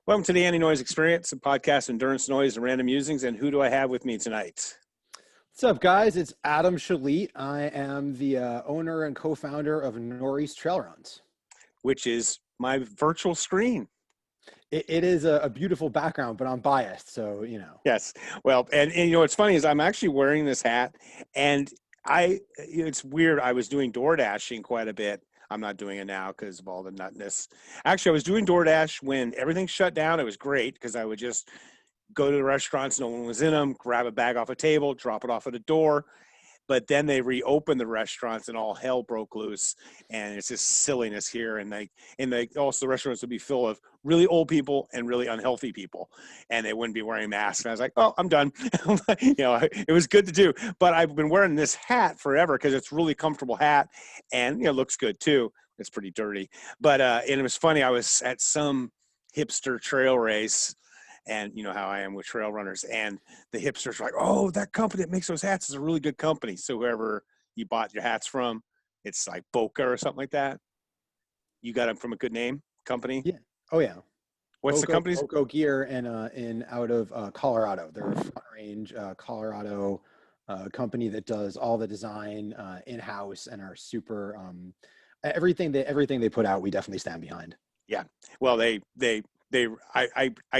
Welcome to the Anti-Noise Experience, a podcast, endurance, noise, and random musings. And who do I have with me tonight? What's up, guys? It's Adam Schalit. I am the owner and co-founder of Northeast Trail Runs. Which is my virtual screen. It is a beautiful background, but I'm biased, so you know. Yes. Well, and you know what's funny is I'm actually wearing this hat, and it's weird. I was doing door dashing quite a bit. I'm not doing it now because of all the nutness. Actually, I was doing DoorDash when everything shut down. It was great because I would just go to the restaurants, no one was in them, grab a bag off a table, drop it off at a door. But then they reopened the restaurants and all hell broke loose, and it's just silliness here. And also the restaurants would be full of really old people and really unhealthy people, and they wouldn't be wearing masks. And I was like, oh, I'm done. It was good to do, but I've been wearing this hat forever because it's a really comfortable hat, and looks good too. It's pretty dirty, but and it was funny. I was at some hipster trail race. And you know how I am with trail runners, and the hipsters are like, oh, that company that makes those hats is a really good company. So whoever you bought your hats from, it's like Boca or something like that. You got them from a good name company? Yeah. Oh yeah. What's the company's? Boco Gear in out of Colorado. They're a Front Range Colorado company that does all the design in-house and are super everything they put out, we definitely stand behind. Yeah. Well, I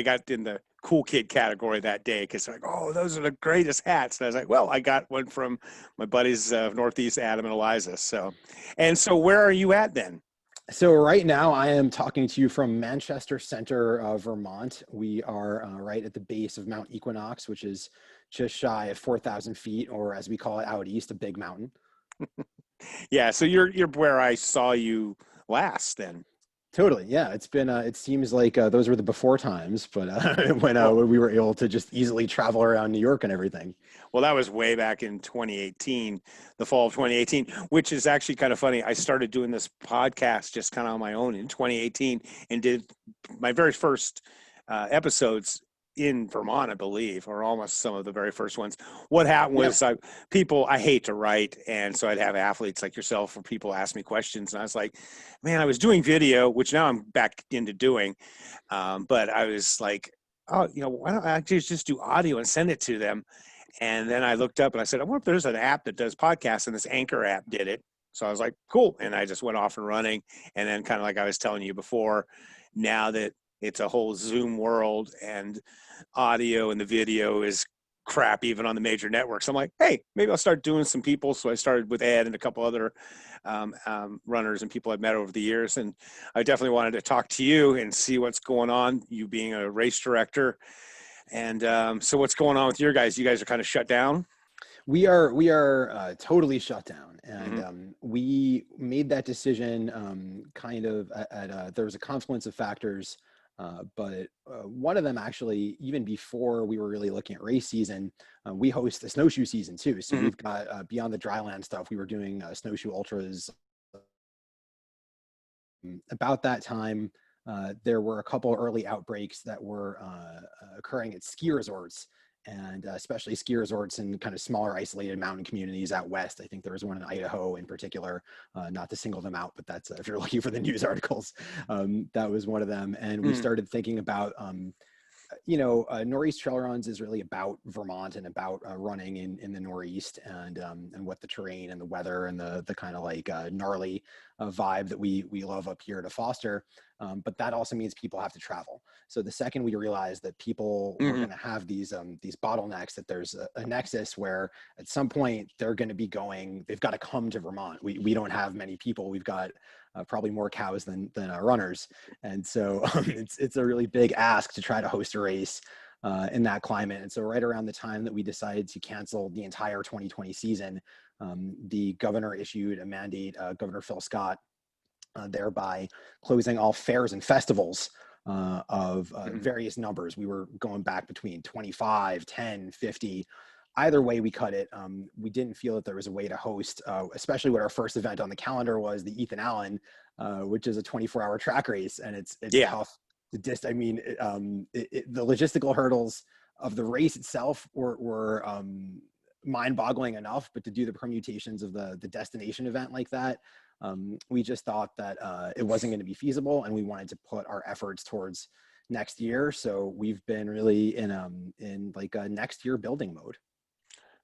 got in the cool kid category that day because they're like, oh, those are the greatest hats. And I was like, well, I got one from my buddies Northeast, Adam and Eliza. So where are you at then? So right now I am talking to you from Manchester Center, Vermont. We are right at the base of Mount Equinox, which is just shy of 4,000 feet, or as we call it out east, a big mountain. Yeah. So you're where I saw you last then. Totally. Yeah. It's been, it seems like those were the before times, but when we were able to just easily travel around New York and everything. Well, that was way back in 2018, the fall of 2018, which is actually kind of funny. I started doing this podcast just kind of on my own in 2018 and did my very first episodes in Vermont, I believe, or almost some of the very first ones. What happened was I hate to write. And so I'd have athletes like yourself or people ask me questions. And I was like, man, I was doing video, which now I'm back into doing. But I was like, oh, why don't I just do audio and send it to them? And then I looked up and I said, I wonder if there's an app that does podcasts, and this Anchor app did it. So I was like, cool. And I just went off and running. And then kind of like I was telling you before, now that it's a whole Zoom world and audio and the video is crap even on the major networks, I'm like, hey, maybe I'll start doing some people. So I started with Ed and a couple other runners and people I've met over the years. And I definitely wanted to talk to you and see what's going on, you being a race director. And so what's going on with your guys? You guys are kind of shut down? We are totally shut down, and we made that decision kind of there was a confluence of factors, but one of them actually, even before we were really looking at race season, we host the snowshoe season too. So we've got beyond the dryland stuff, we were doing snowshoe ultras. About that time, there were a couple early outbreaks that were occurring at ski resorts, and especially ski resorts in kind of smaller isolated mountain communities out west. I think there was one in Idaho in particular, not to single them out, but that's if you're looking for the news articles, that was one of them. And we started thinking about Northeast Trail Runs is really about Vermont and about running in the Northeast, and what the terrain and the weather and the kind of like gnarly vibe that we love up here to foster. But that also means people have to travel. So the second we realized that people were going to have these bottlenecks, that there's a nexus where at some point they're going to be they've got to come to Vermont. We don't have many people. We've got probably more cows than runners. And so it's a really big ask to try to host a race in that climate. And so right around the time that we decided to cancel the entire 2020 season, the governor issued a mandate, Governor Phil Scott, thereby closing all fairs and festivals of various numbers. We were going back between 25, 10, 50. Either way we cut it, we didn't feel that there was a way to host, especially what our first event on the calendar was, the Ethan Allen, which is a 24-hour track race. And it's tough. The logistical hurdles of the race itself were mind-boggling enough, but to do the permutations of the destination event like that, we just thought that it wasn't going to be feasible, and we wanted to put our efforts towards next year. So we've been really in like a next year building mode.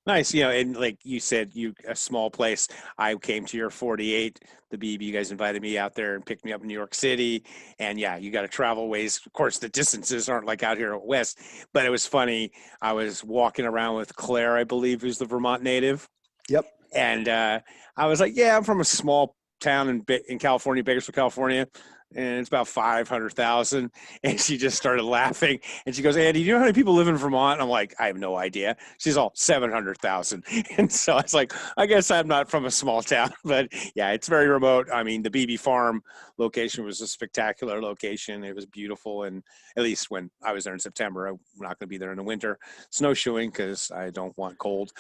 Nice, and like you said, you a small place. I came to your 48, the BB. You guys invited me out there and picked me up in New York City, and yeah, you got to travel ways. Of course, the distances aren't like out here at West, but it was funny. I was walking around with Claire, I believe, who's the Vermont native, Yep. and I was like, "Yeah, I'm from a small town in California, Bakersfield, California, and it's about 500,000." And she just started laughing, and she goes, "Andy, do you know how many people live in Vermont?" And I'm like, "I have no idea." She's all 700,000, and so I was like, "I guess I'm not from a small town, but yeah, it's very remote." I mean, the BB Farm location was a spectacular location. It was beautiful, and at least when I was there in September, I'm not going to be there in the winter snowshoeing because I don't want cold.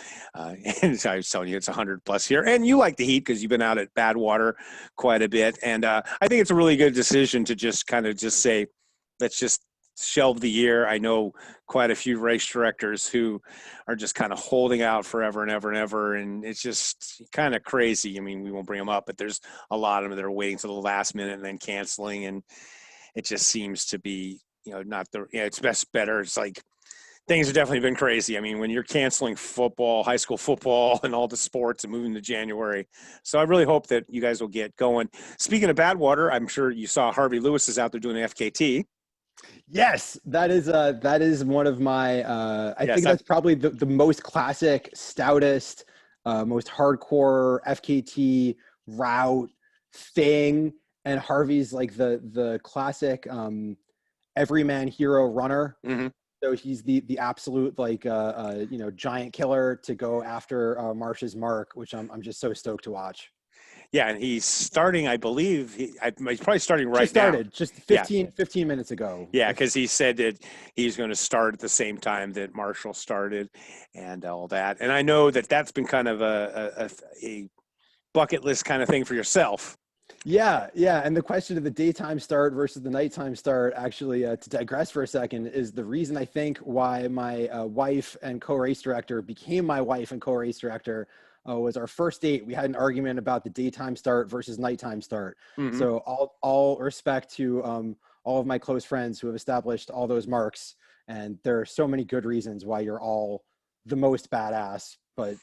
And so I was telling you, it's 100 plus here, and you like the heat because you've been out at Badwater quite a bit. And I think it's a really good decision to just kind of just say, let's just shelve the year. I know quite a few race directors who are just kind of holding out forever and ever and ever, and it's just kind of crazy. I mean, we won't bring them up, but there's a lot of them that are waiting to the last minute and then canceling, and it just seems to be, not the, it's better. It's like things have definitely been crazy. I mean, when you're canceling football, high school football, and all the sports and moving to January. So I really hope that you guys will get going. Speaking of Badwater, I'm sure you saw Harvey Lewis is out there doing the FKT. Yes, that is one of my I Yes, think that's probably the most classic, stoutest, most hardcore FKT route thing. And Harvey's like the classic everyman hero runner. mhm. So he's the absolute like giant killer to go after Marsh's mark, which I'm just so stoked to watch. Yeah, and he's starting, I believe, he's probably starting right Just now. started just Yeah, 15 minutes ago. yeah, because he said that he's going to start at the same time that Marshall started and all that. And I know that that's been kind of a bucket list kind of thing for yourself. Yeah, yeah. And the question of the daytime start versus the nighttime start, actually, to digress for a second, is the reason I think why my wife and co-race director became my wife and co-race director was our first date. We had an argument about the daytime start versus nighttime start. Hmm. So all respect to all of my close friends who have established all those marks. And there are so many good reasons why you're all the most badass, but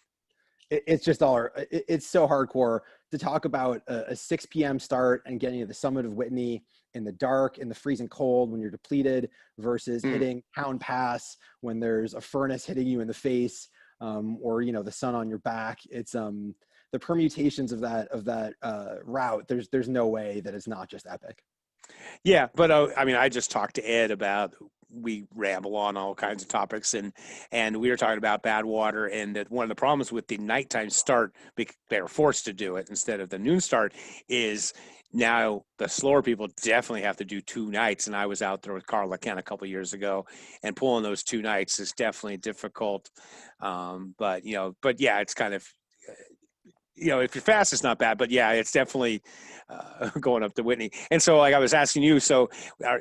it's just it's so hardcore to talk about a 6 p.m. start and getting to the summit of Whitney in the dark, in the freezing cold when you're depleted versus hitting Pound Pass when there's a furnace hitting you in the face, or the sun on your back. It's the permutations of that route. There's no way that it's not just epic. Yeah, but I mean, I just talked to Ed about, we ramble on all kinds of topics, and we were talking about Badwater, and that one of the problems with the nighttime start, they were forced to do it instead of the noon start, is now the slower people definitely have to do 2 nights. And I was out there with Carl Ken a couple years ago, and pulling those 2 nights is definitely difficult. But yeah, it's kind of, if you're fast, it's not bad, but yeah, it's definitely going up to Whitney. And so, like I was asking you, so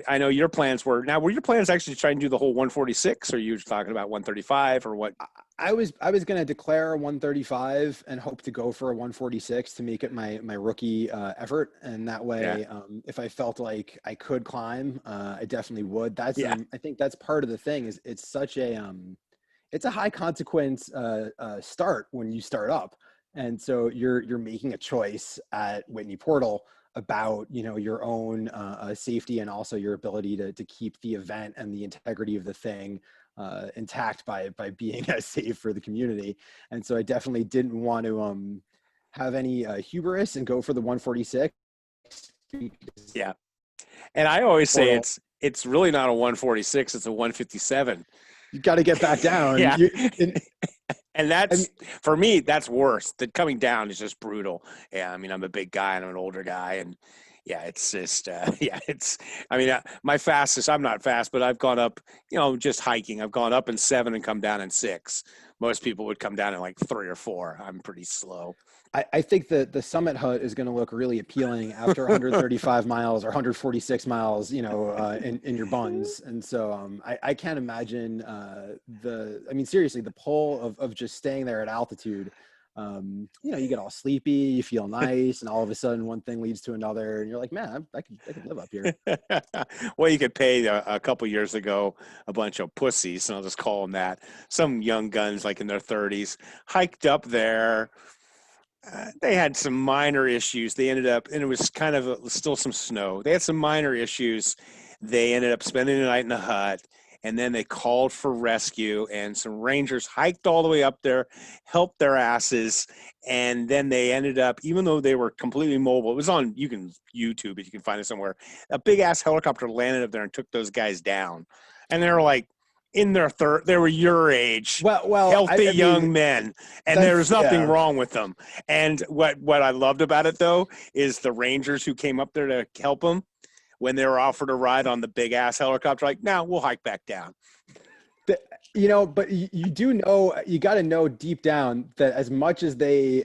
I know your plans were your plans actually to try and do the whole 146, or you were talking about 135 or what? I was going to declare 135 and hope to go for a 146 to make it my rookie effort, and that way, Yeah. if I felt like I could climb, I definitely would. That's Yeah. I think that's part of the thing is it's such a it's a high consequence start when you start up, and so you're making a choice at Whitney Portal about your own safety and also your ability to keep the event and the integrity of the thing intact by being as safe for the community. And so I definitely didn't want to have any hubris and go for the 146. Yeah. And I always say Portal, it's really not a 146, it's a 157. you got to get back down. Yeah. And I mean, that's, for me, that's worse. The coming down is just brutal. Yeah, I mean, I'm a big guy and I'm an older guy, and yeah, it's just I mean, my fastest, I'm not fast, but I've gone up, just hiking, I've gone up in 7 and come down in 6. Most people would come down in like 3 or 4. I'm pretty slow. I think that the summit hut is going to look really appealing after 135 miles or 146 miles, in your buns. And so I can't imagine I mean, seriously, the pull of just staying there at altitude you get all sleepy, you feel nice, and all of a sudden one thing leads to another, and you're like, man, I could live up here. Well, you could pay a couple years ago a bunch of pussies, and I'll just call them that. Some young guns, like in their 30s, hiked up there. They had some minor issues. They ended up, and it was kind of still some snow. They had some minor issues. They ended up spending the night in a hut, and then they called for rescue. And some rangers hiked all the way up there, helped their asses, and then they ended up, even though they were completely mobile, it was on, you can YouTube it, you can find it somewhere. A big ass helicopter landed up there and took those guys down, and they were like in their third, they were your age, healthy I young mean, men, and there was that's nothing yeah. wrong with them. And what I loved about it though is the Rangers who came up there to help them when they were offered a ride on the big ass helicopter, like, now we'll hike back down. But you do know, you got to know deep down that as much as they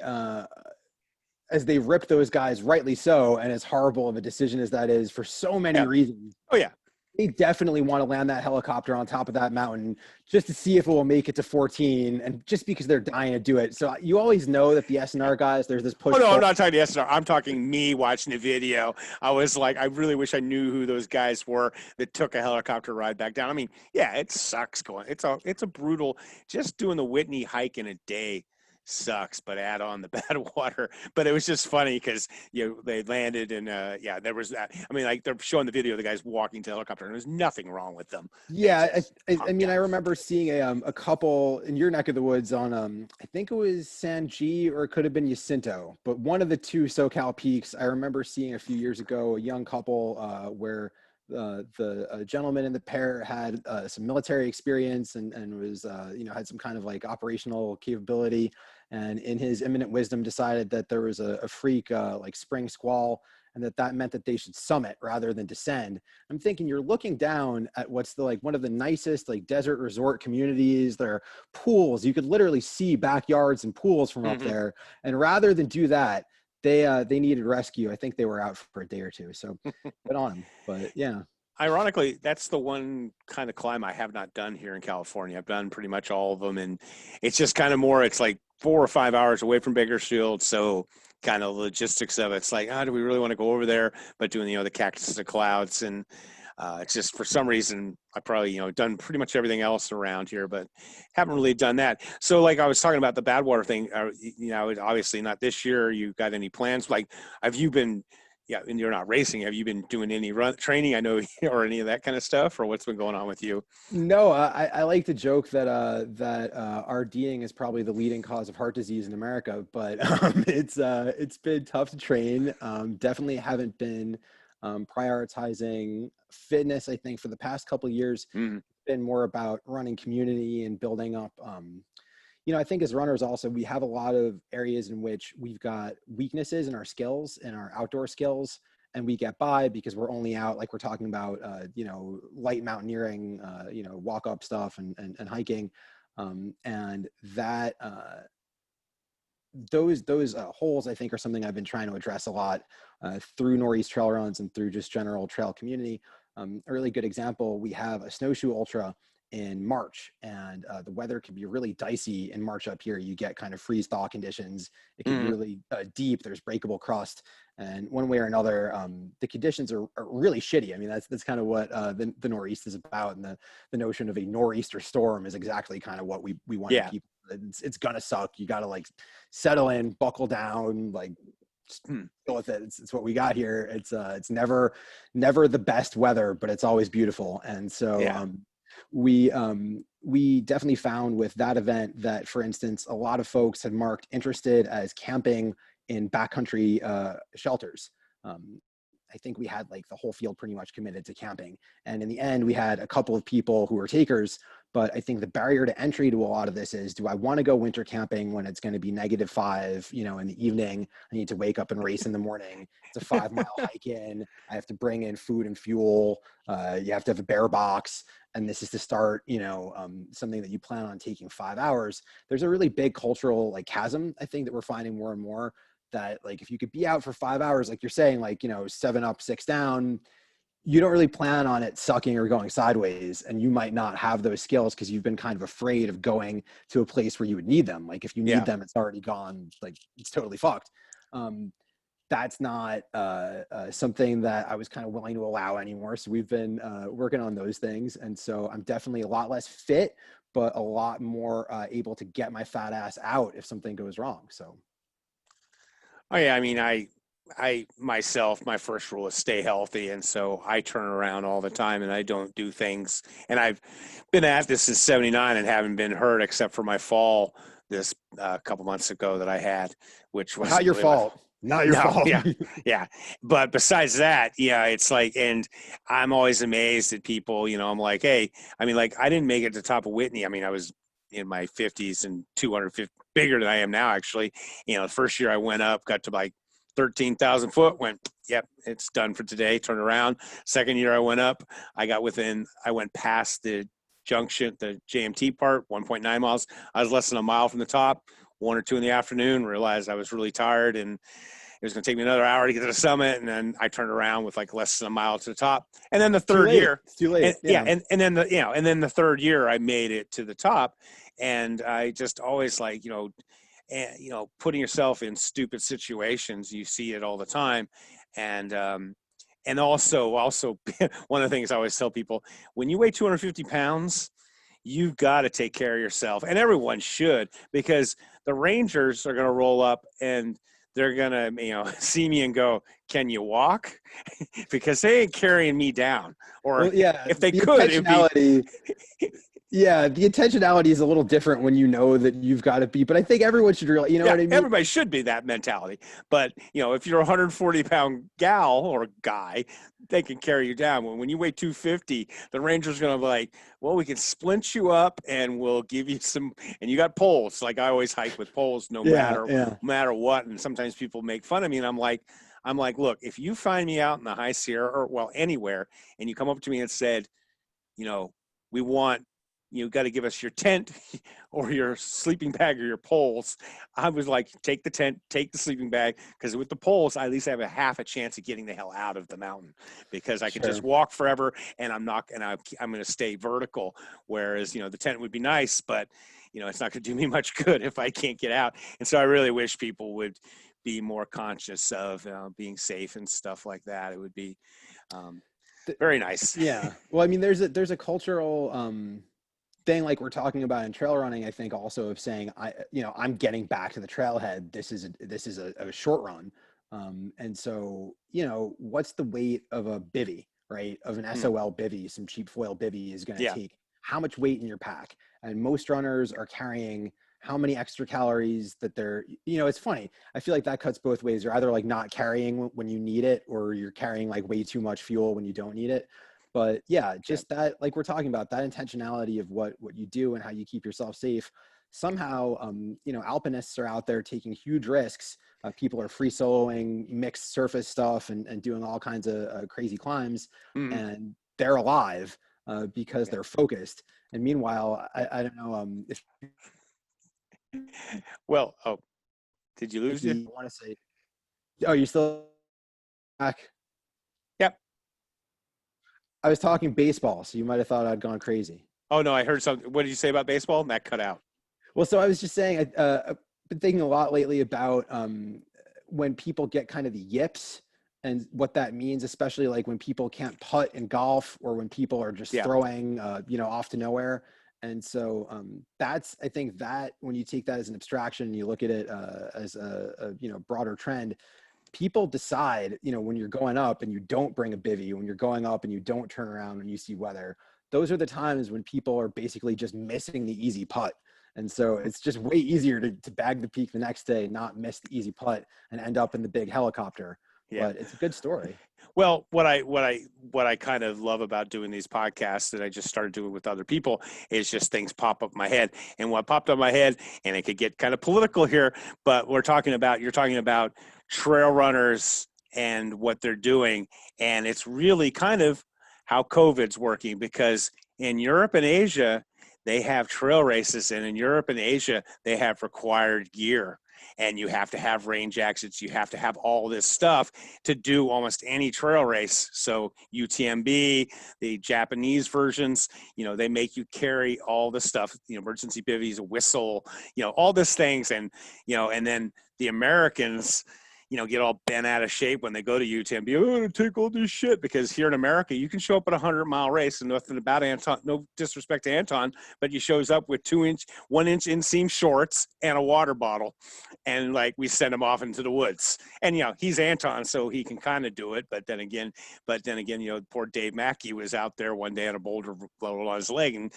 rip those guys, rightly so, and as horrible of a decision as that is for so many Yeah. reasons, Oh yeah. they definitely want to land that helicopter on top of that mountain just to see if it will make it to 14, and just because they're dying to do it. So you always know that the SNR guys, there's this push. Oh no, I'm not talking to SNR. I'm talking me watching the video. I was like, I really wish I knew who those guys were that took a helicopter ride back down. I mean, yeah, it sucks going. It's a brutal. Just doing the Whitney hike in a day sucks, but add on the Badwater. But it was just funny because they landed and yeah, there was that. I mean, like they're showing the video of the guys walking to the helicopter, and there's nothing wrong with them. Yeah, I mean, I remember seeing a couple in your neck of the woods on I think it was Sanji, or it could have been Jacinto, but one of the two SoCal peaks. I remember seeing a few years ago a young couple where the gentleman in the pair had some military experience and was had some kind of like operational capability, and in his imminent wisdom decided that there was a freak like spring squall, and that meant that they should summit rather than descend. I'm thinking, you're looking down at what's one of the nicest like desert resort communities. There are pools. You could literally see backyards and pools from up there. And rather than do that, they needed rescue. I think they were out for a day or two. So good on them. But yeah. Ironically, that's the one kind of climb I have not done here in California. I've done pretty much all of them, and it's just kind of more. It's like 4 or 5 hours away from Bakersfield, so kind of logistics of it's like, do we really want to go over there? But doing the cactus to clouds, and it's just for some reason I probably done pretty much everything else around here, but haven't really done that. So like I was talking about the Badwater thing, obviously not this year. You got any plans? Like, have you been? Yeah, and you're not racing. Have you been doing any run training? I know, or any of that kind of stuff, or what's been going on with you? No, I like to joke that RDing is probably the leading cause of heart disease in America, but it's been tough to train. Definitely haven't been prioritizing fitness. I think for the past couple of years, Mm. it's been more about running community and building up. I think as runners also, we have a lot of areas in which we've got weaknesses in our skills and our outdoor skills, and we get by because we're only out, like we're talking about, light mountaineering, walk up stuff and hiking. And that, those holes, I think, are something I've been trying to address a lot through Northeast Trail Runs and through just general trail community. A really good example, we have a snowshoe ultra in March, and the weather can be really dicey in March up here. You get kind of freeze thaw conditions. It can be really deep. There's breakable crust, and one way or another, the conditions are really shitty. I mean, that's kind of what the Northeast is about, and the notion of a nor'easter storm is exactly kind of what we want to keep. It's gonna suck. You got to like settle in, buckle down, like deal with it. It's what we got here. It's never the best weather, but it's always beautiful. And so we definitely found with that event that, for instance, a lot of folks had marked interested as camping in backcountry shelters. I think we had like the whole field pretty much committed to camping. And in the end, we had a couple of people who were takers. But I think the barrier to entry to a lot of this is, do I want to go winter camping when it's going to be -5, in the evening? I need to wake up and race in the morning. It's a 5-mile hike in. I have to bring in food and fuel. You have to have a bear box. And this is to start, something that you plan on taking 5 hours. There's a really big cultural like chasm, I think, that we're finding more and more, that like if you could be out for 5 hours, like you're saying, like 7 up, 6 down, you don't really plan on it sucking or going sideways, and you might not have those skills because you've been kind of afraid of going to a place where you would need them. Like if you need Yeah. them, it's already gone, like it's totally fucked. That's not something that I was kind of willing to allow anymore. So we've been working on those things. And so I'm definitely a lot less fit, but a lot more able to get my fat ass out if something goes wrong. So. Oh yeah, I mean, I myself, my first rule is stay healthy, and so I turn around all the time, and I don't do things. And I've been at this since '79 and haven't been hurt except for my fall this couple months ago that I had, which was Not your fault. Not your No, fault. yeah, yeah. But besides that, yeah, it's like, and I'm always amazed at people. I'm like, hey, I mean, like, I didn't make it to the top of Whitney. I mean, I was in my 50s and 250, bigger than I am now, actually. The first year I went up, got to like 13,000 foot, went, yep, it's done for today, turn around. Second year I went up, I went past the junction, the JMT part, 1.9 miles. I was less than a mile from the top, 1 or 2 in the afternoon, realized I was really tired and it was going to take me another hour to get to the summit. And then I turned around with like less than a mile to the top. And then the third year, It's too late. and, yeah. And then the third year I made it to the top. And I just always like, putting yourself in stupid situations, you see it all the time. And also one of the things I always tell people, when you weigh 250 pounds, you've got to take care of yourself, and everyone should, because the Rangers are going to roll up and they're going to, see me and go, can you walk? Because they ain't carrying me down. Or Well, yeah, if they the could, it'd be, yeah, the intentionality is a little different when you know that you've got to be, but I think everyone should realize, you know what I mean? Everybody should be that mentality. But, if you're a 140-pound gal or guy, they can carry you down. When you weigh 250, the Ranger's going to be like, well, we can splint you up and we'll give you some, and you got poles. Like I always hike with poles no matter what. And sometimes people make fun of me and I'm like, look, if you find me out in the High Sierra or anywhere, and you come up to me and said, we want, you got to give us your tent or your sleeping bag or your poles. I was like, take the tent, take the sleeping bag, because with the poles, I at least have a half a chance of getting the hell out of the mountain, because I could just walk forever and I'm going to stay vertical. Whereas, the tent would be nice, but it's not going to do me much good if I can't get out. And so I really wish people would be more conscious of being safe and stuff like that. It would be very nice. Yeah. Well, I mean, there's a cultural, thing like we're talking about in trail running, I think also of saying, I'm getting back to the trailhead. This is a short run. And so, what's the weight of a bivy, right? Of an SOL bivy, some cheap foil bivy is going to take how much weight in your pack? And most runners are carrying how many extra calories that they're, it's funny. I feel like that cuts both ways. You're either like not carrying when you need it, or you're carrying like way too much fuel when you don't need it. But yeah, just that, like we're talking about, that intentionality of what you do and how you keep yourself safe. Somehow, alpinists are out there taking huge risks. People are free soloing mixed surface stuff and doing all kinds of crazy climbs, and they're alive because they're focused. And meanwhile, I don't know if. Well, did you lose it? I want to say, oh, you're still back? Yep. I was talking baseball, so you might have thought I'd gone crazy. Oh, no, I heard something. What did you say about baseball? And that cut out. Well, so I was just saying, I've been thinking a lot lately about when people get kind of the yips and what that means, especially like when people can't putt in golf, or when people are just throwing, off to nowhere. And so I think that when you take that as an abstraction and you look at it as a broader trend, people decide, when you're going up and you don't bring a bivy, when you're going up and you don't turn around when you see weather, those are the times when people are basically just missing the easy putt. And so it's just way easier to bag the peak the next day, not miss the easy putt and end up in the big helicopter. Yeah. But it's a good story. Well, what I kind of love about doing these podcasts that I just started doing with other people is just things pop up in my head. And what popped up in my head, and it could get kind of political here, but you're talking about trail runners and what they're doing. And it's really kind of how COVID's working, because in Europe and Asia, they have trail races, and in Europe and Asia, they have required gear. and you have to have rain jackets. You have to have all this stuff to do almost any trail race. So UTMB, the Japanese versions, they make you carry all the stuff, emergency bivvies, a whistle, all these things. And, and then the Americans, get all bent out of shape when they go to UTMB. I'm going to take all this shit, because here in America, you can show up at a 100-mile race, and nothing about Anton, no disrespect to Anton, but he shows up with 1-inch inseam shorts and a water bottle. And like, we send him off into the woods, and, he's Anton, so he can kind of do it. But then again, poor Dave Mackey was out there one day on a boulder on his leg, and,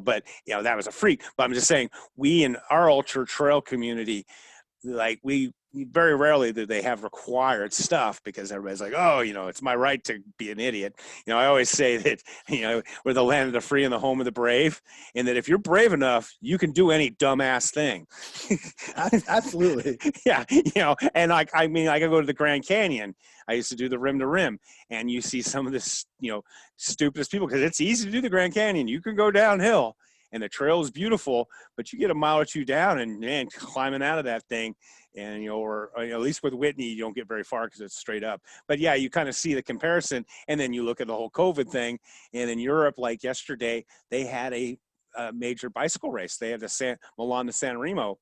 but that was a freak. But I'm just saying, we in our ultra trail community, like, we very rarely do they have required stuff, because everybody's like, oh, it's my right to be an idiot. I always say that, we're the land of the free and the home of the brave, and that if you're brave enough, you can do any dumbass thing. Absolutely. Yeah. And I can go to the Grand Canyon. I used to do the rim to rim, and you see some of this, stupidest people, because it's easy to do the Grand Canyon. You can go downhill, and the trail is beautiful, but you get a mile or two down, and man, climbing out of that thing, and or at least with Whitney, you don't get very far because it's straight up. But yeah, you kind of see the comparison, and then you look at the whole COVID thing. And in Europe, like yesterday, they had a major bicycle race. They had the Milan to San Remo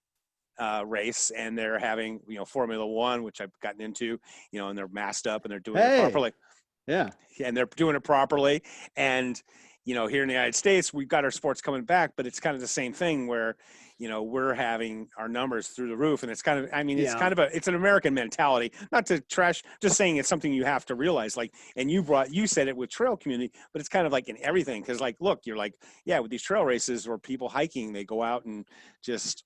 race, and they're having Formula One, which I've gotten into, and they're masked up and they're doing it properly. Yeah, and they're doing it properly. And here in the United States, we've got our sports coming back, but it's kind of the same thing where, we're having our numbers through the roof. And it's kind of, it's kind of it's an American mentality, not to trash, just saying it's something you have to realize. Like, and you said it with trail community, but it's kind of like in everything. Cause like, look, you're like, yeah, with these trail races or people hiking, they go out and just,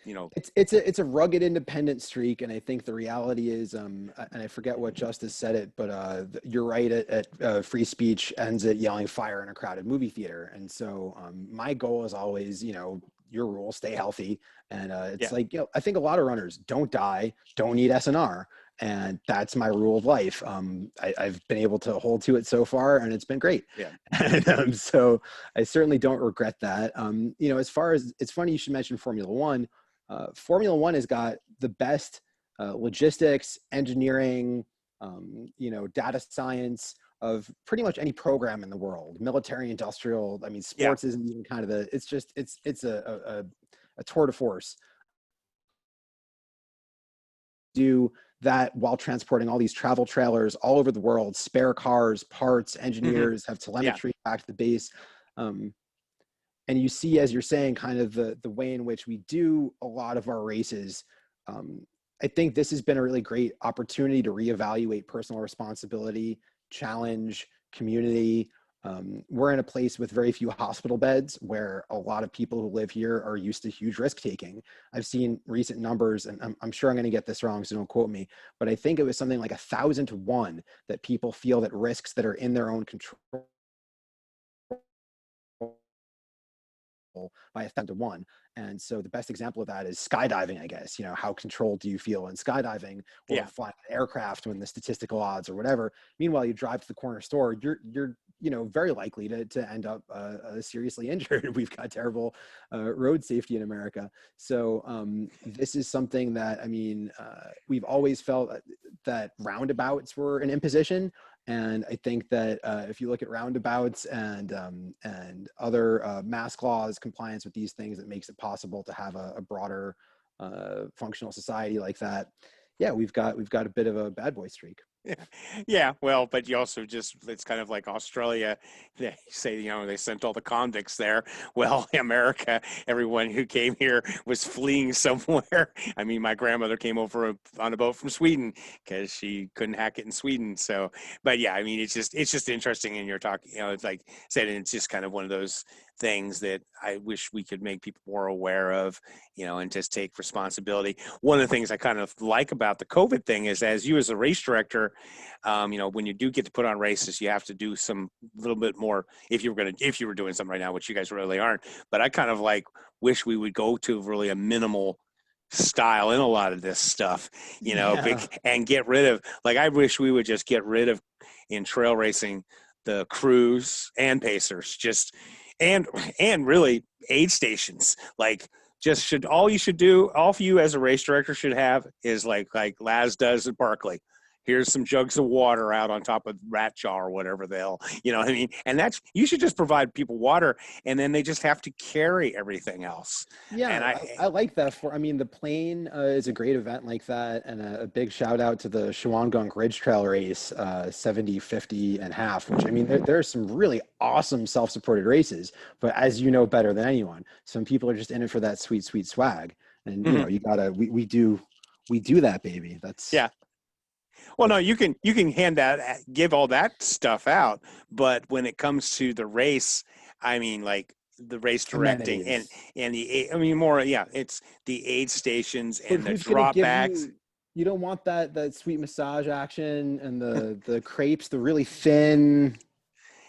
it's a rugged independent streak. And I think the reality is, and I forget what Justice said it, but you're right, at free speech ends at yelling fire in a crowded movie theater. And so my goal is always, your rule, stay healthy. And it's like, I think a lot of runners don't die, don't need SNR. And that's my rule of life. I've been able to hold to it so far, and it's been great. Yeah. And so I certainly don't regret that. As far as, it's funny you should mention Formula One. Formula One has got the best logistics, engineering, data science of pretty much any program in the world, military, industrial. I mean, sports isn't even kind of it's a tour de force. Do that while transporting all these travel trailers all over the world, spare cars, parts, engineers, have telemetry back to the base. And you see, as you're saying, kind of the way in which we do a lot of our races. I think this has been a really great opportunity to reevaluate personal responsibility, challenge, community. We're in a place with very few hospital beds, where a lot of people who live here are used to huge risk taking. I've seen recent numbers, and I'm sure I'm going to get this wrong, so don't quote me, but I think it was something like 1,000 to 1 that people feel that risks that are in their own control by 1,000 to 1. And so the best example of that is skydiving, I guess. How controlled do you feel in skydiving, or flying an aircraft when the statistical odds or whatever? Meanwhile, you drive to the corner store, you're very likely to end up seriously injured. We've got terrible road safety in America. So this is something that, we've always felt that roundabouts were an imposition. And I think that if you look at roundabouts and other mask laws, compliance with these things, it makes it possible to have a broader functional society like that. Yeah, we've got a bit of a bad boy streak. Yeah, well, but you also it's kind of like Australia. They say, they sent all the convicts there. Well, America, everyone who came here was fleeing somewhere. My grandmother came over on a boat from Sweden because she couldn't hack it in Sweden. So, but yeah, it's just interesting. And you're talking, it's like I said, and it's just kind of one of those things that I wish we could make people more aware of, and just take responsibility. One of the things I kind of like about the COVID thing is, as you as a race director, when you do get to put on races, you have to do some little bit more if you were doing something right now, which you guys really aren't. But I kind of wish we would go to really a minimal style in a lot of this stuff, and get rid of, I wish we would just get rid of, in trail racing, the crews and pacers, and really aid stations. just should all you should do, all of you as a race director should have is like Laz does at Barkley. Here's some jugs of water out on top of rat jaw or whatever the hell, you know what I mean? And that's, you should just provide people water, and then they just have to carry everything else. And Yeah, I like that. I mean, the plane is a great event like that. And a big shout out to the Shawangunk Ridge Trail race, 70, 50, and half, which I mean, there are some really awesome self supported races. But as you know better than anyone, some people are just in it for that sweet, sweet swag. And, you mhm, know, you gotta, we do that, baby. That's yeah. Well, no, you can hand that, give all that stuff out, but when it comes to the race, I mean, like the race directing amenities. and I mean more, yeah, it's the aid stations But and the who's gonna drop give bags. you? You don't want that sweet massage action and the crepes, the really thin.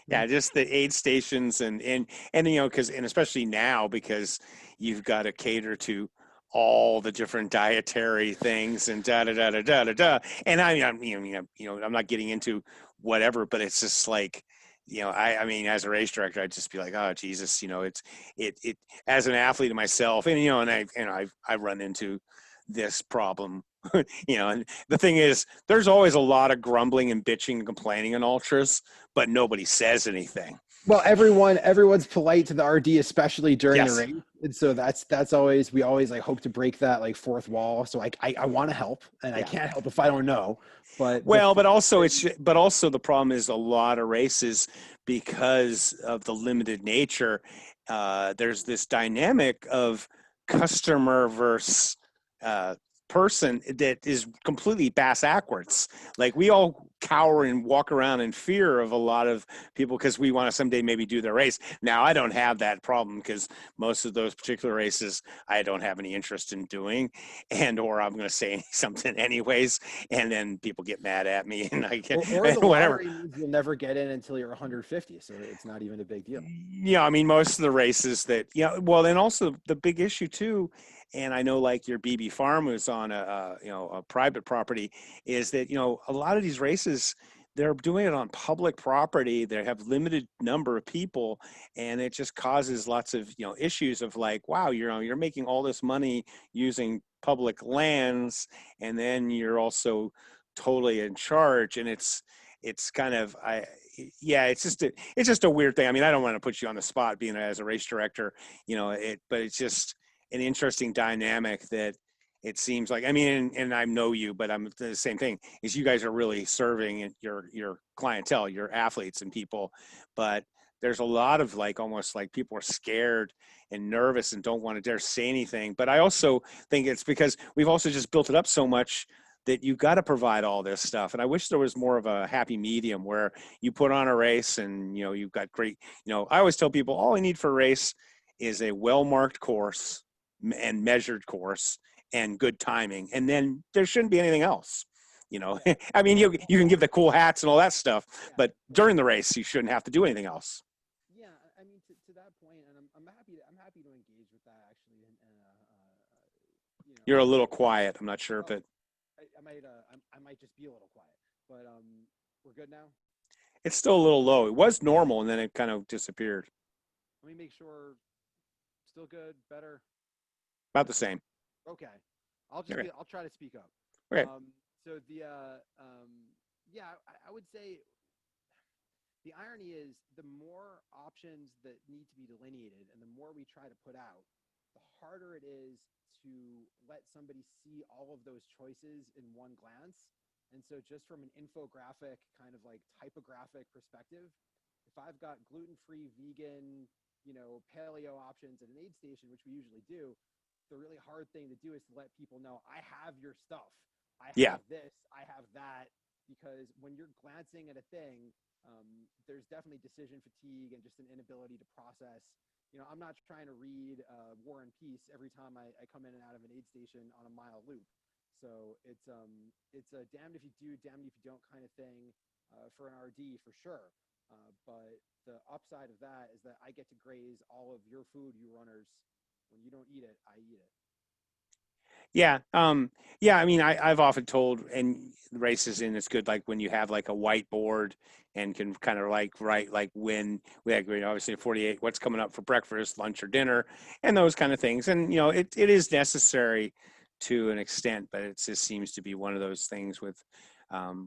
Yeah, just the aid stations and you know, because and especially now because you've got to cater to all the different dietary things and da da da da da da da. And I'm I'm not getting into whatever, but it's just like, I mean, as a race director, I'd just be like, oh Jesus, it as an athlete myself, and I've run into this problem. And the thing is, there's always a lot of grumbling and bitching and complaining in ultras, but nobody says anything. Well, everyone's polite to the RD, especially during the Yes. race, and so that's always we always like hope to break that like fourth wall. So I want to help, and I Yeah. can't help if I don't know. But the Well, but first also thing, the problem is a lot of races because of the limited nature. There's this dynamic of customer versus uh, person that is completely bass backwards. Like we all cower and walk around in fear of a lot of people because we want to someday maybe do their race. Now I don't have that problem because most of those particular races I don't have any interest in doing, and or I'm going to say something anyways, and then people get mad at me and I get or the whatever. lottery means you'll never get in until you're 150, so it's not even a big deal. Yeah, I mean, most of the races that, well, and also the big issue too, and I know like your BB Farm was on a private property, is that a lot of these races they're doing it on public property. They have limited number of people, and it just causes lots of issues of like, wow, you're making all this money using public lands, and then you're also totally in charge, and it's kind of yeah, it's just a weird thing. I mean, I don't want to put you on the spot being as a race director, but it's just an interesting dynamic that it seems like. I mean, and I know you, but I'm the same thing. Is you guys are really serving your clientele, your athletes and people, but there's a lot of like almost like people are scared and nervous and don't want to dare say anything. But I also think it's because we've also just built it up so much that you got to provide all this stuff. And I wish there was more of a happy medium where you put on a race and you've got great. I always tell people all I need for a race is a well-marked course and measured course and good timing, and then there shouldn't be anything else. I mean, you can give the cool hats and all that stuff, Yeah, but during the race you shouldn't have to do anything else. yeah. I mean, to that point, and I'm happy to engage with that actually, you know, You're a little quiet. I'm not sure if oh, it. I might just be a little quiet, but we're good now. It's still a little low. It was normal and then it kind of disappeared. Let me make sure. Still good, better. About the same. Okay, Okay. I'll try to speak up. Okay. So yeah, I would say the irony is the more options that need to be delineated and the more we try to put out, the harder it is to let somebody see all of those choices in one glance. And so just from an infographic kind of like typographic perspective, if I've got gluten-free, vegan, paleo options at an aid station, which we usually do, the really hard thing to do is to let people know I have your stuff. I Yeah. have this, I have that, because when you're glancing at a thing, there's definitely decision fatigue and just an inability to process. I'm not trying to read War and Peace every time I come in and out of an aid station on a mile loop. So it's a damned if you do, damned if you don't kind of thing for an RD for sure. But the upside of that is that I get to graze all of your food, you runners. When you don't eat it, I eat it. Yeah. Yeah. I mean, I've often told, and races, and it's good, like when you have like a whiteboard and can kind of like write like when we like, obviously 48, what's coming up for breakfast, lunch, or dinner, and those kind of things. And, it is necessary to an extent, but it just seems to be one of those things with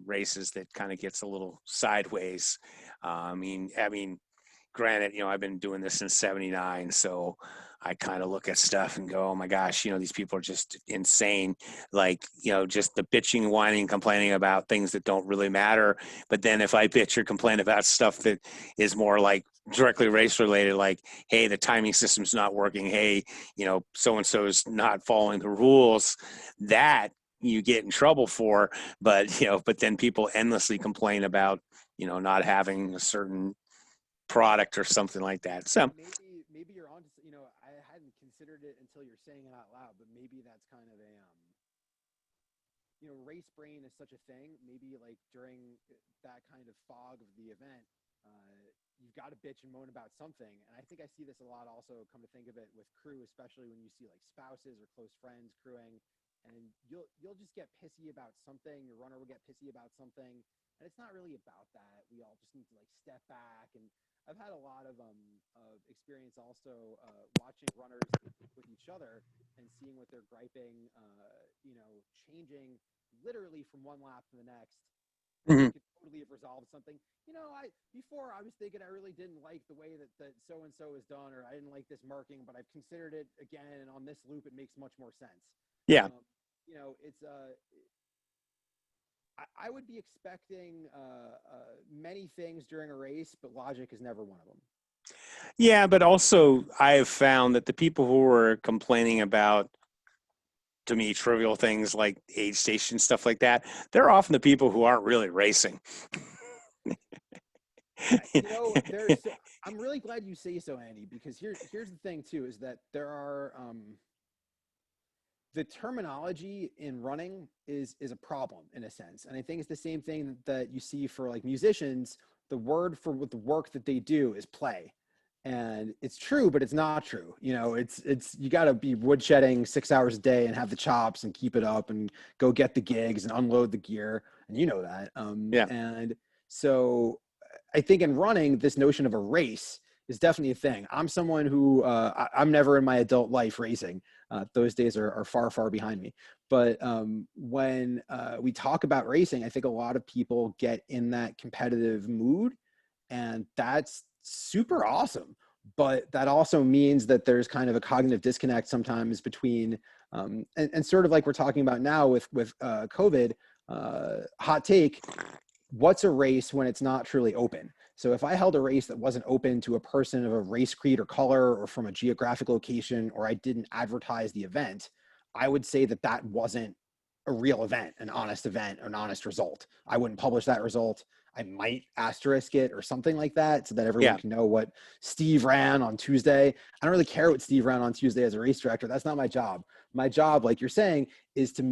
races that kind of gets a little sideways. I mean, granted, I've been doing this since '79, so I kind of look at stuff and go, oh my gosh, these people are just insane. Like, just the bitching, whining, complaining about things that don't really matter. But then if I bitch or complain about stuff that is more like directly race related, like, hey, the timing system's not working. Hey, so and so is not following the rules, that you get in trouble for. But then people endlessly complain about, not having a certain product or something like that. So Maybe you're on to, I hadn't considered it until you're saying it out loud, but maybe that's kind of a race brain is such a thing. Maybe like during that kind of fog of the event, you've got to bitch and moan about something. And I think I see this a lot also, come to think of it, with crew, especially when you see like spouses or close friends crewing, and you'll just get pissy about something. Your runner will get pissy about something, and it's not really about that. We all just need to like step back. And I've had a lot of experience also watching runners with each other and seeing what they're griping, changing literally from one lap to the next. mhm. They could totally have resolved something. Before I was thinking I really didn't like the way that so and so is done, or I didn't like this marking, but I've considered it again, and on this loop it makes much more sense. Yeah. Um, it's I would be expecting many things during a race, but logic is never one of them. Yeah, but also I have found that the people who are complaining about, to me, trivial things like aid station stuff like that, they're often the people who aren't really racing. There's. I'm really glad you say so, Andy, because here's the thing too, is that there are the terminology in running is a problem in a sense, and I think it's the same thing that you see for like musicians. The word for what the work that they do is play, and it's true, but it's not true. It's you got to be woodshedding 6 hours a day and have the chops and keep it up and go get the gigs and unload the gear, and that. Yeah. And so I think in running, this notion of a race is definitely a thing. I'm someone who I'm never in my adult life racing. Those days are far, far behind me. But when we talk about racing, I think a lot of people get in that competitive mood, and that's super awesome. But that also means that there's kind of a cognitive disconnect sometimes between, and sort of like we're talking about now with COVID, hot take, what's a race when it's not truly open? So if I held a race that wasn't open to a person of a race, creed, or color, or from a geographic location, or I didn't advertise the event, I would say that that wasn't a real event, an honest event, an honest result. I wouldn't publish that result. I might asterisk it or something like that so that everyone Yeah. can know what Steve ran on Tuesday. I don't really care what Steve ran on Tuesday as a race director. That's not my job. My job, like you're saying, is to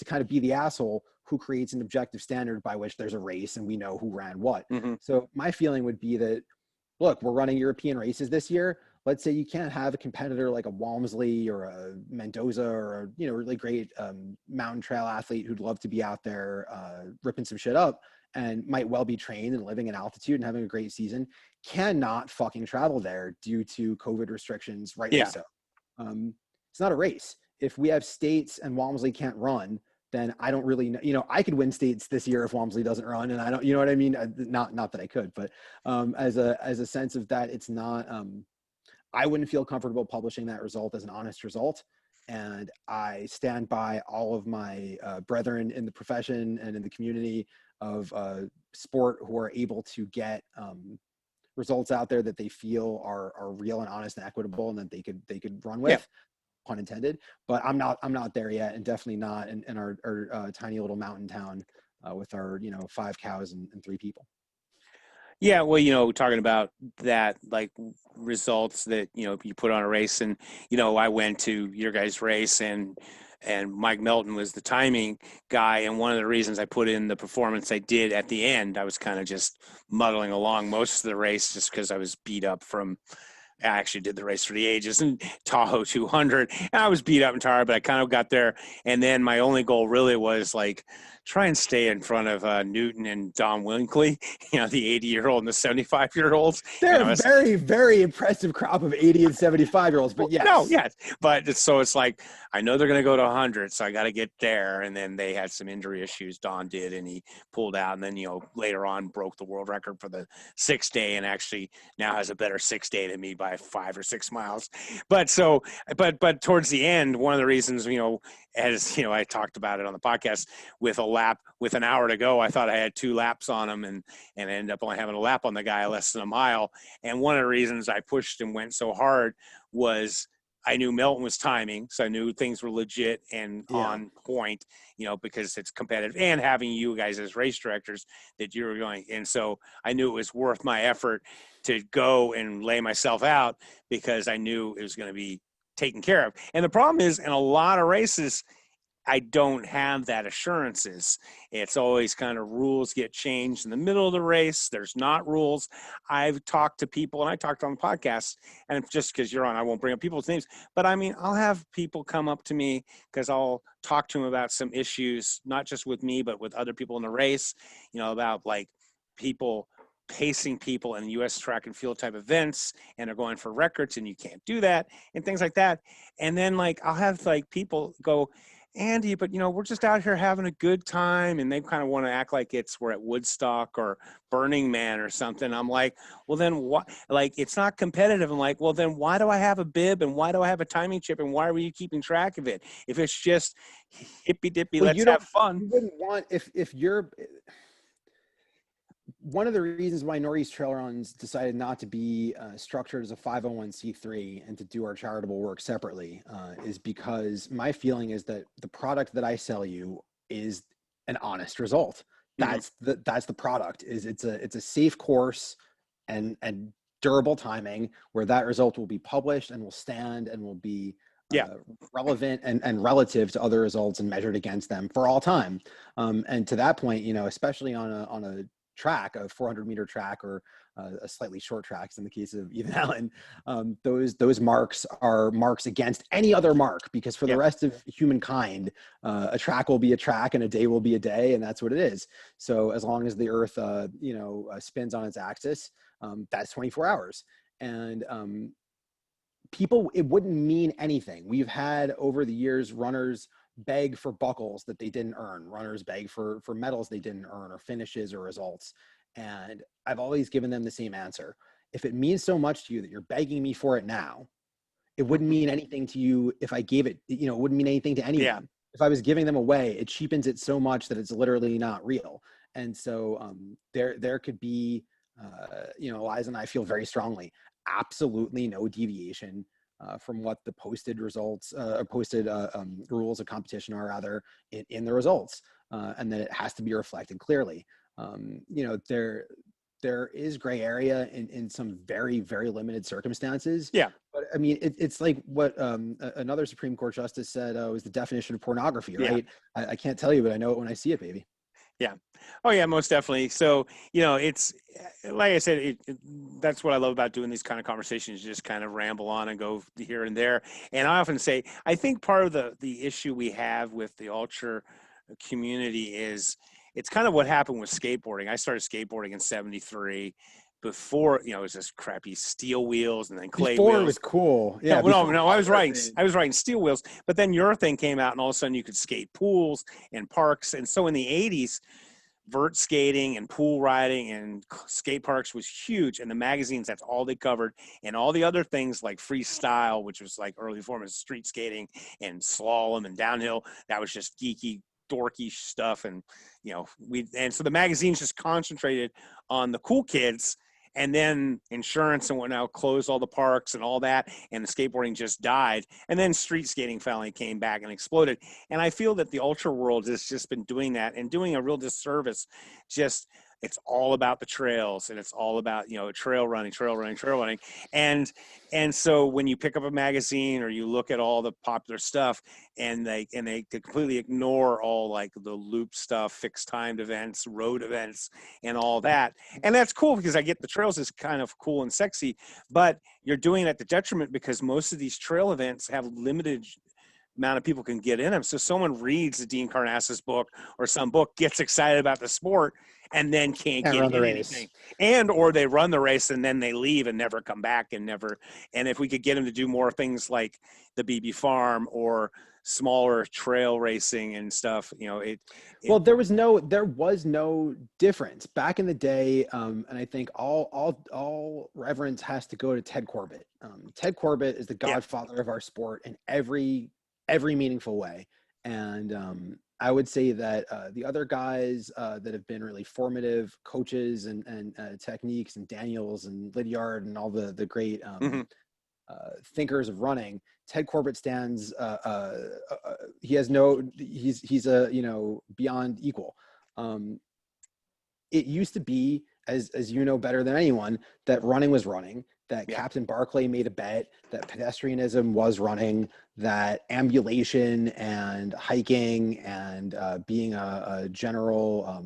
kind of be the asshole who creates an objective standard by which there's a race and we know who ran what. Hmm. So my feeling would be that, look, we're running European races this year. Let's say you can't have a competitor like a Walmsley or a Mendoza or a really great mountain trail athlete who'd love to be out there ripping some shit up and might well be trained and living in altitude and having a great season, cannot fucking travel there due to COVID restrictions, rightly Yeah. so. It's not a race. If we have states and Walmsley can't run, then I don't really know. I could win states this year if Walmsley doesn't run, and I don't, what I mean? Not that I could, but as a sense of that, it's not. I wouldn't feel comfortable publishing that result as an honest result, and I stand by all of my brethren in the profession and in the community of sport who are able to get results out there that they feel are real and honest and equitable, and that they could run Yeah. with, pun intended. But I'm not there yet, and definitely not in our tiny little mountain town with our 5 cows and 3 people. Yeah, well, talking about that, like results that you put on a race, and I went to your guys' race, and Mike Melton was the timing guy, and one of the reasons I put in the performance I did at the end, I was kind of just muddling along most of the race just because I was beat up from I actually did the race for the ages and Tahoe 200. And I was beat up and tired, but I kind of got there. And then my only goal really was like try and stay in front of Newton and Don Winkley, the 80-year-old and the 75-year-olds. They're a very, very impressive crop of 80 and 75-year-olds, but yes. No, yes. But it's like, I know they're going to go to 100, so I got to get there. And then they had some injury issues. Don did, and he pulled out. And then, later on broke the world record for the 6-day and actually now has a better 6-day than me by 5 or 6 miles. But towards the end, one of the reasons, as I talked about it on the podcast, with an hour to go, I thought I had 2 laps on him and ended up only having a lap on the guy less than a mile. And one of the reasons I pushed and went so hard was I knew Melton was timing, so I knew things were legit and on point, because it's competitive, and having you guys as race directors that you were going. And so I knew it was worth my effort to go and lay myself out because I knew it was going to be taken care of. And the problem is, in a lot of races, I don't have that assurances. It's always kind of rules get changed in the middle of the race. There's not rules. I've talked to people, and I talked on the podcast, and just because you're on, I won't bring up people's names, but I mean, I'll have people come up to me because I'll talk to them about some issues, not just with me, but with other people in the race, about like people pacing people in U.S. track and field type events, and they're going for records, and you can't do that, and things like that. And then I'll have people go, Andy, but we're just out here having a good time, and they kind of want to act like we're at Woodstock or Burning Man or something. I'm like, well, then what? It's not competitive. I'm like, well, then why do I have a bib and why do I have a timing chip and why are you keeping track of it? If it's just hippy dippy, let's have fun. You wouldn't want if you're. One of the reasons why Northeast Trail Runs decided not to be structured as a 501c3 and to do our charitable work separately is because my feeling is that the product that I sell you is an honest result. That's the product. It's a safe course and durable timing where that result will be published and will stand and will be relevant and relative to other results and measured against them for all time. And to that point, especially on a track, a 400-meter track or a slightly short tracks in the case of Ethan Allen, those marks are marks against any other mark, because for the rest of humankind, a track will be a track and a day will be a day, and that's what it is. So as long as the earth spins on its axis, that's 24 hours. And people, it wouldn't mean anything. We've had over the years runners beg for buckles that they didn't earn, runners beg for medals they didn't earn, or finishes or results. And I've always given them the same answer. If it means so much to you that you're begging me for it now, it wouldn't mean anything to you if I gave it, it wouldn't mean anything to anyone. Yeah. If I was giving them away, it cheapens it so much that it's literally not real. And so there could be, Eliza and I feel very strongly, absolutely no deviation from what the posted results, rules of competition are rather in the results, and that it has to be reflected clearly. There is gray area in some very, very limited circumstances. Yeah. But I mean, it's like what another Supreme Court justice said was the definition of pornography, right? Yeah. I can't tell you, but I know it when I see it, baby. Yeah. Oh yeah, most definitely. So, it's like I said, that's what I love about doing these kind of conversations, just kind of ramble on and go here and there. And I often say, I think part of the issue we have with the ultra community is it's kind of what happened with skateboarding. I started skateboarding in '73. Before, it was just crappy steel wheels and then clay wheels. Before it was cool. Yeah. No, I was riding steel wheels, but then urethane came out and all of a sudden you could skate pools and parks. And so in the 80s, vert skating and pool riding and skate parks was huge. And the magazines, that's all they covered. And all the other things like freestyle, which was like early form of street skating, and slalom and downhill, that was just geeky, dorky stuff. And, so the magazines just concentrated on the cool kids. And then insurance and whatnot closed all the parks and all that, and the skateboarding just died. And then street skating finally came back and exploded. And I feel that the ultra world has just been doing that and doing a real disservice, just It's all about the trails, and it's all about, trail running, and so when you pick up a magazine or you look at all the popular stuff, and they completely ignore all like the loop stuff, fixed timed events, road events, and all that. And that's cool because I get the trails is kind of cool and sexy, but you're doing it at the detriment because most of these trail events have limited amount of people can get in them. So someone reads the Dean Karnazes book or some book, gets excited about the sport, and then can't get run the in race. anything. And or they run the race and then they leave and never come back and never. And if we could get them to do more things like the BB Farm or smaller trail racing and stuff, well, there was no difference back in the day, and I think all reverence has to go to Ted Corbett. Ted Corbett is the godfather of our sport in every meaningful way, and I would say that the other guys that have been really formative coaches and techniques, and Daniels and Lydiard and all the great thinkers of running, Ted Corbett stands. He's a beyond equal. It used to be, as you know better than anyone, that running was running. That Captain Barclay made a bet that pedestrianism was running. That ambulation and hiking and being a general,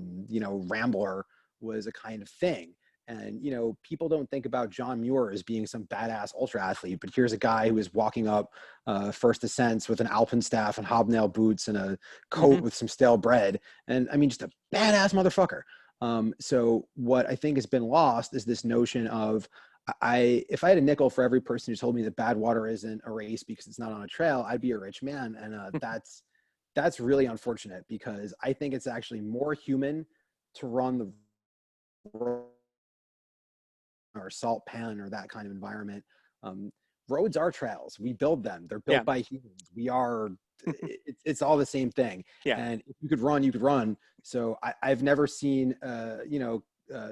rambler was a kind of thing. And, people don't think about John Muir as being some badass ultra athlete, but here's a guy who is walking up first ascents with an alpenstaff and hobnail boots and a coat with some stale bread. And I mean, just a badass motherfucker. So what I think has been lost is this notion of, if I had a nickel for every person who told me that Badwater isn't a race because it's not on a trail, I'd be a rich man. And that's really unfortunate, because I think it's actually more human to run the or salt pan or that kind of environment. Roads are trails. We build them. They're built by humans. We are, it's all the same thing. Yeah. And if you could run, you could run. So I've never seen,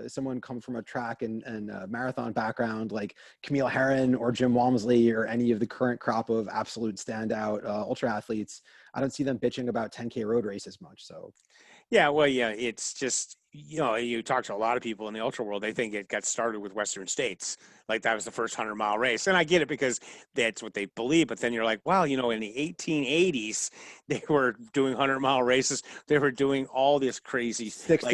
someone come from a track and marathon background like Camille Herron or Jim Walmsley or any of the current crop of absolute standout ultra athletes. I don't see them bitching about 10K road races much. So yeah, well, it's just, you talk to a lot of people in the ultra world, they think it got started with Western States. Like that was the first 100-mile race. And I get it because that's what they believe. But then you're like, wow, in the 1880s, they were doing 100-mile races. They were doing all this crazy 6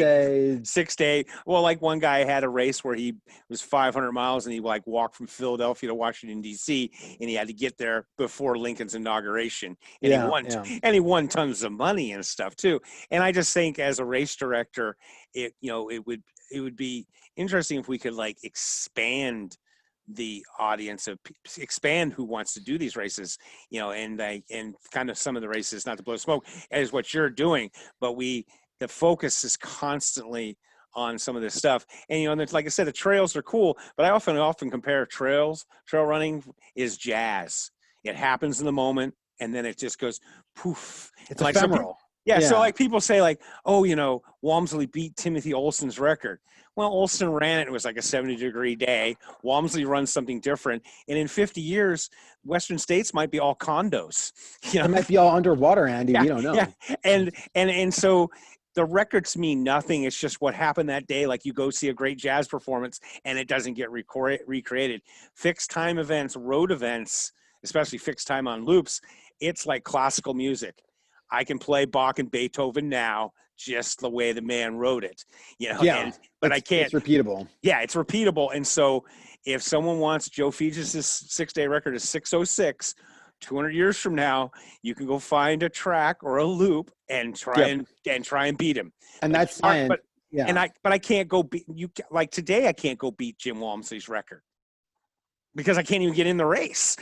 day. Well, like one guy had a race where he was 500 miles and he like walked from Philadelphia to Washington, D.C. and he had to get there before Lincoln's inauguration. And he won tons of money and stuff too. And I just think as a race director, it would be interesting if we could like expand the audience expand who wants to do these races, and kind of some of the races, not to blow smoke, as what you're doing, but the focus is constantly on some of this stuff. And like I said, the trails are cool, but I often compare trail running is jazz. It happens in the moment and then it just goes poof. It's like ephemeral. So like people say like, oh, Walmsley beat Timothy Olson's record. Well, Olson ran it. It was like a 70-degree day. Walmsley runs something different. And in 50 years, Western States might be all condos. It might be all underwater, Andy. We don't know. Yeah. And so the records mean nothing. It's just what happened that day. Like you go see a great jazz performance and it doesn't get recreated. Fixed time events, road events, especially fixed time on loops, it's like classical music. I can play Bach and Beethoven now, just the way the man wrote it, but I can't. It's repeatable. Yeah, it's repeatable. And so if someone wants Joe Feges' 6-day record is 6:06, 200 years from now, you can go find a track or a loop and try and beat him. And that's science. But I can't go beat you. Like today, I can't go beat Jim Walmsley's record, because I can't even get in the race.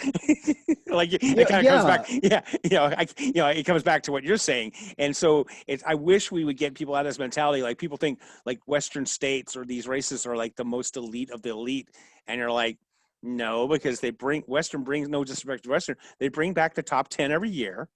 Like it kind of comes back. It comes back to what you're saying. And so I wish we would get people out of this mentality. Like people think like Western States or these races are like the most elite of the elite. And you're like, no, because Western brings, no disrespect to Western, they bring back the top 10 every year.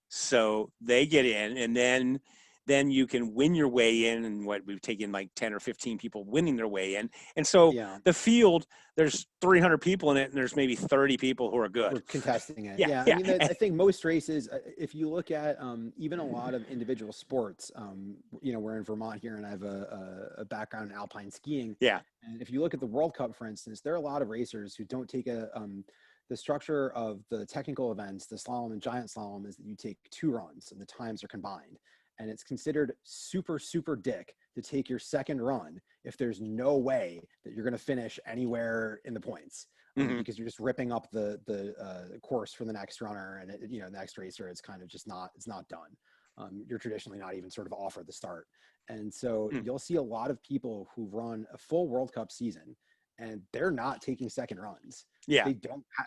So they get in, and then then you can win your way in, and what we've taken like 10 or 15 people winning their way in. And so Yeah. the field, there's 300 people in it, and there's maybe 30 people who are good. We're contesting it. Yeah, Yeah. I yeah, mean, I think most races, if you look at even a lot of individual sports, we're in Vermont here, and I have a background in alpine skiing. yeah. And if you look at the World Cup, for instance, there are a lot of racers who don't take the structure of the technical events, the slalom and giant slalom, is that you take 2 runs and the times are combined. And it's considered super, super dick to take your second run if there's no way that you're going to finish anywhere in the points. Because you're just ripping up the course for the next runner, and the next racer. It's kind of just it's not done. You're traditionally not even sort of offered the start, and so you'll see a lot of people who run a full World Cup season, and they're not taking second runs. Yeah.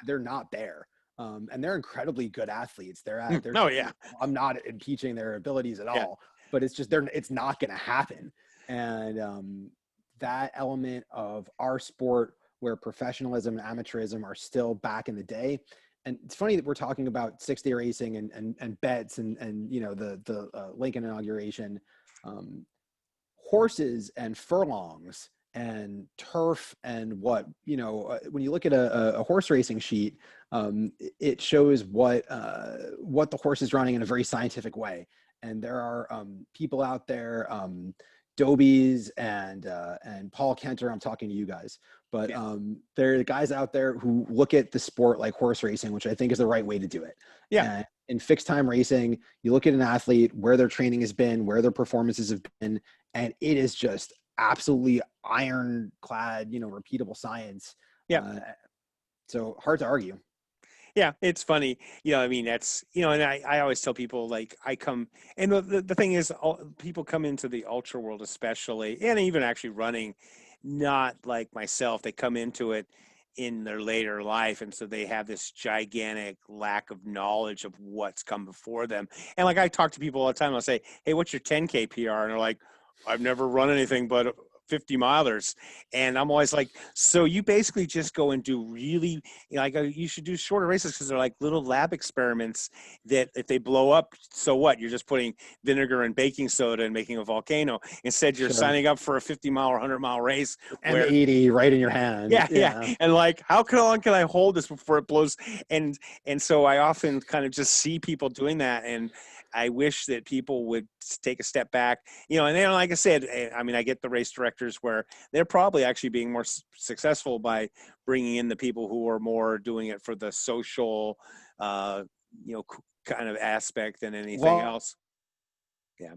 They're not there, and they're incredibly good athletes. Oh, yeah. I'm not impeaching their abilities at all, but it's just it's not going to happen, and that element of our sport, where professionalism and amateurism are still back in the day. And it's funny that we're talking about 6-day racing and bets and the Lincoln inauguration. Horses and furlongs and turf and when you look at a horse racing sheet, it shows what the horse is running in a very scientific way. And there are people out there, Dobies and Paul Kenter. I'm talking to you guys, but there are guys out there who look at the sport like horse racing, which I think is the right way to do it. Yeah. And in fixed time racing, you look at an athlete, where their training has been, where their performances have been, and it is just absolutely ironclad, repeatable science. Yeah. So hard to argue. Yeah, it's funny. I mean, that's, and I always tell people, like, I come, and the thing is, people come into the ultra world, especially, and even actually running, not like myself. They come into it in their later life, and so they have this gigantic lack of knowledge of what's come before them. And like, I talk to people all the time. I'll say, "Hey, what's your 10K PR?" And they're like, "I've never run anything but 50 milers." And I'm always like, so you basically just go and do really, you should do shorter races, because they're like little lab experiments that if they blow up, so what? You're just putting vinegar and baking soda and making a volcano. Instead, you're signing up for a 50-mile or 100-mile race. And the 80 right in your hand. Yeah. And like, how long can I hold this before it blows? And so I often kind of just see people doing that, and I wish that people would take a step back, and then, like I said, I mean, I get the race directors where they're probably actually being more successful by bringing in the people who are more doing it for the social, kind of aspect than anything else. Yeah.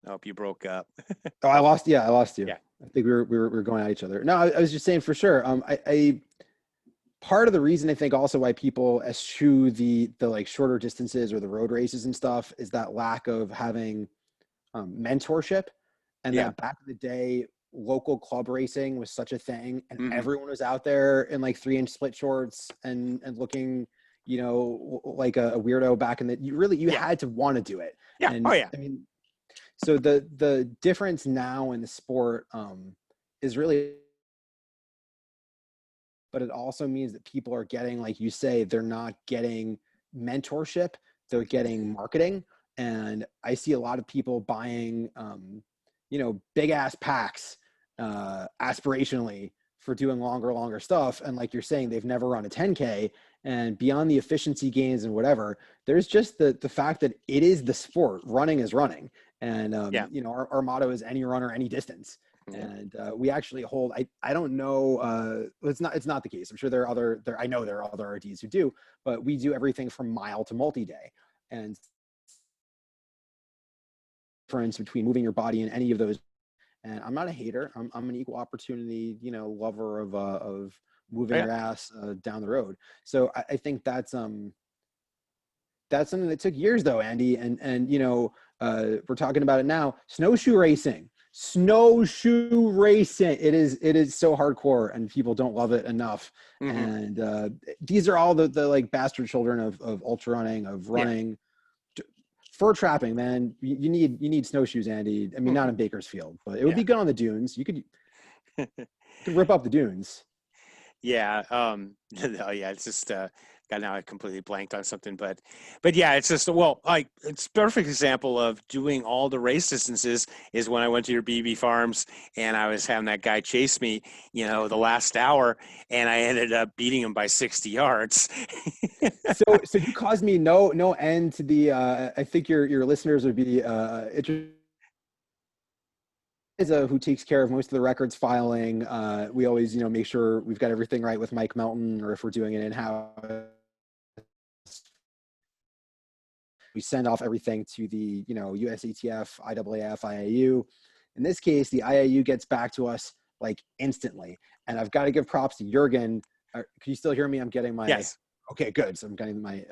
I hope you broke up. Oh, I lost you. Yeah. I think we were going at each other. No, I was just saying, for sure. I part of the reason I think also why people eschew the like shorter distances or the road races and stuff is that lack of having mentorship, and that back in the day, local club racing was such a thing, and everyone was out there in like 3-inch split shorts and looking, like a weirdo back in the, you had to want to do it. Yeah. And I mean, so the difference now in the sport is really, but it also means that people are getting, like you say, they're not getting mentorship, they're getting marketing. And I see a lot of people buying, big ass packs aspirationally for doing longer stuff. And like you're saying, they've never run a 10K, and beyond the efficiency gains and whatever, there's just the fact that it is the sport. Running is running. And, our motto is any runner, any distance. And we actually hold, I don't know, it's not the case. I'm sure I know there are other RDs who do, but we do everything from mile to multi-day. And difference between moving your body in any of those. And I'm not a hater. I'm an equal opportunity, lover of moving your ass down the road. So I think that's something that took years though, Andy. And we're talking about it now. Snowshoe racing. It is so hardcore, and people don't love it enough. And these are all the like bastard children of ultra running, of running. Fur trapping, man. You need snowshoes, Andy. I mean, not in Bakersfield, but it would be good on the dunes. You could rip up the dunes. Yeah. No, yeah. It's just God, now I completely blanked on something, but yeah, it's just, well, like, it's a perfect example of doing all the race distances is when I went to your BB farms and I was having that guy chase me, the last hour, and I ended up beating him by 60 yards. So you caused me no end to the. I think your listeners would be interested. Eliza, who takes care of most of the records filing. We always, make sure we've got everything right with Mike Melton, or if we're doing it in-house, we send off everything to the, USATF, IAAF, IAU. In this case, the IAU gets back to us like instantly. And I've got to give props to Jurgen. Can you still hear me? I'm getting my, Yes. Okay, good. So I'm getting my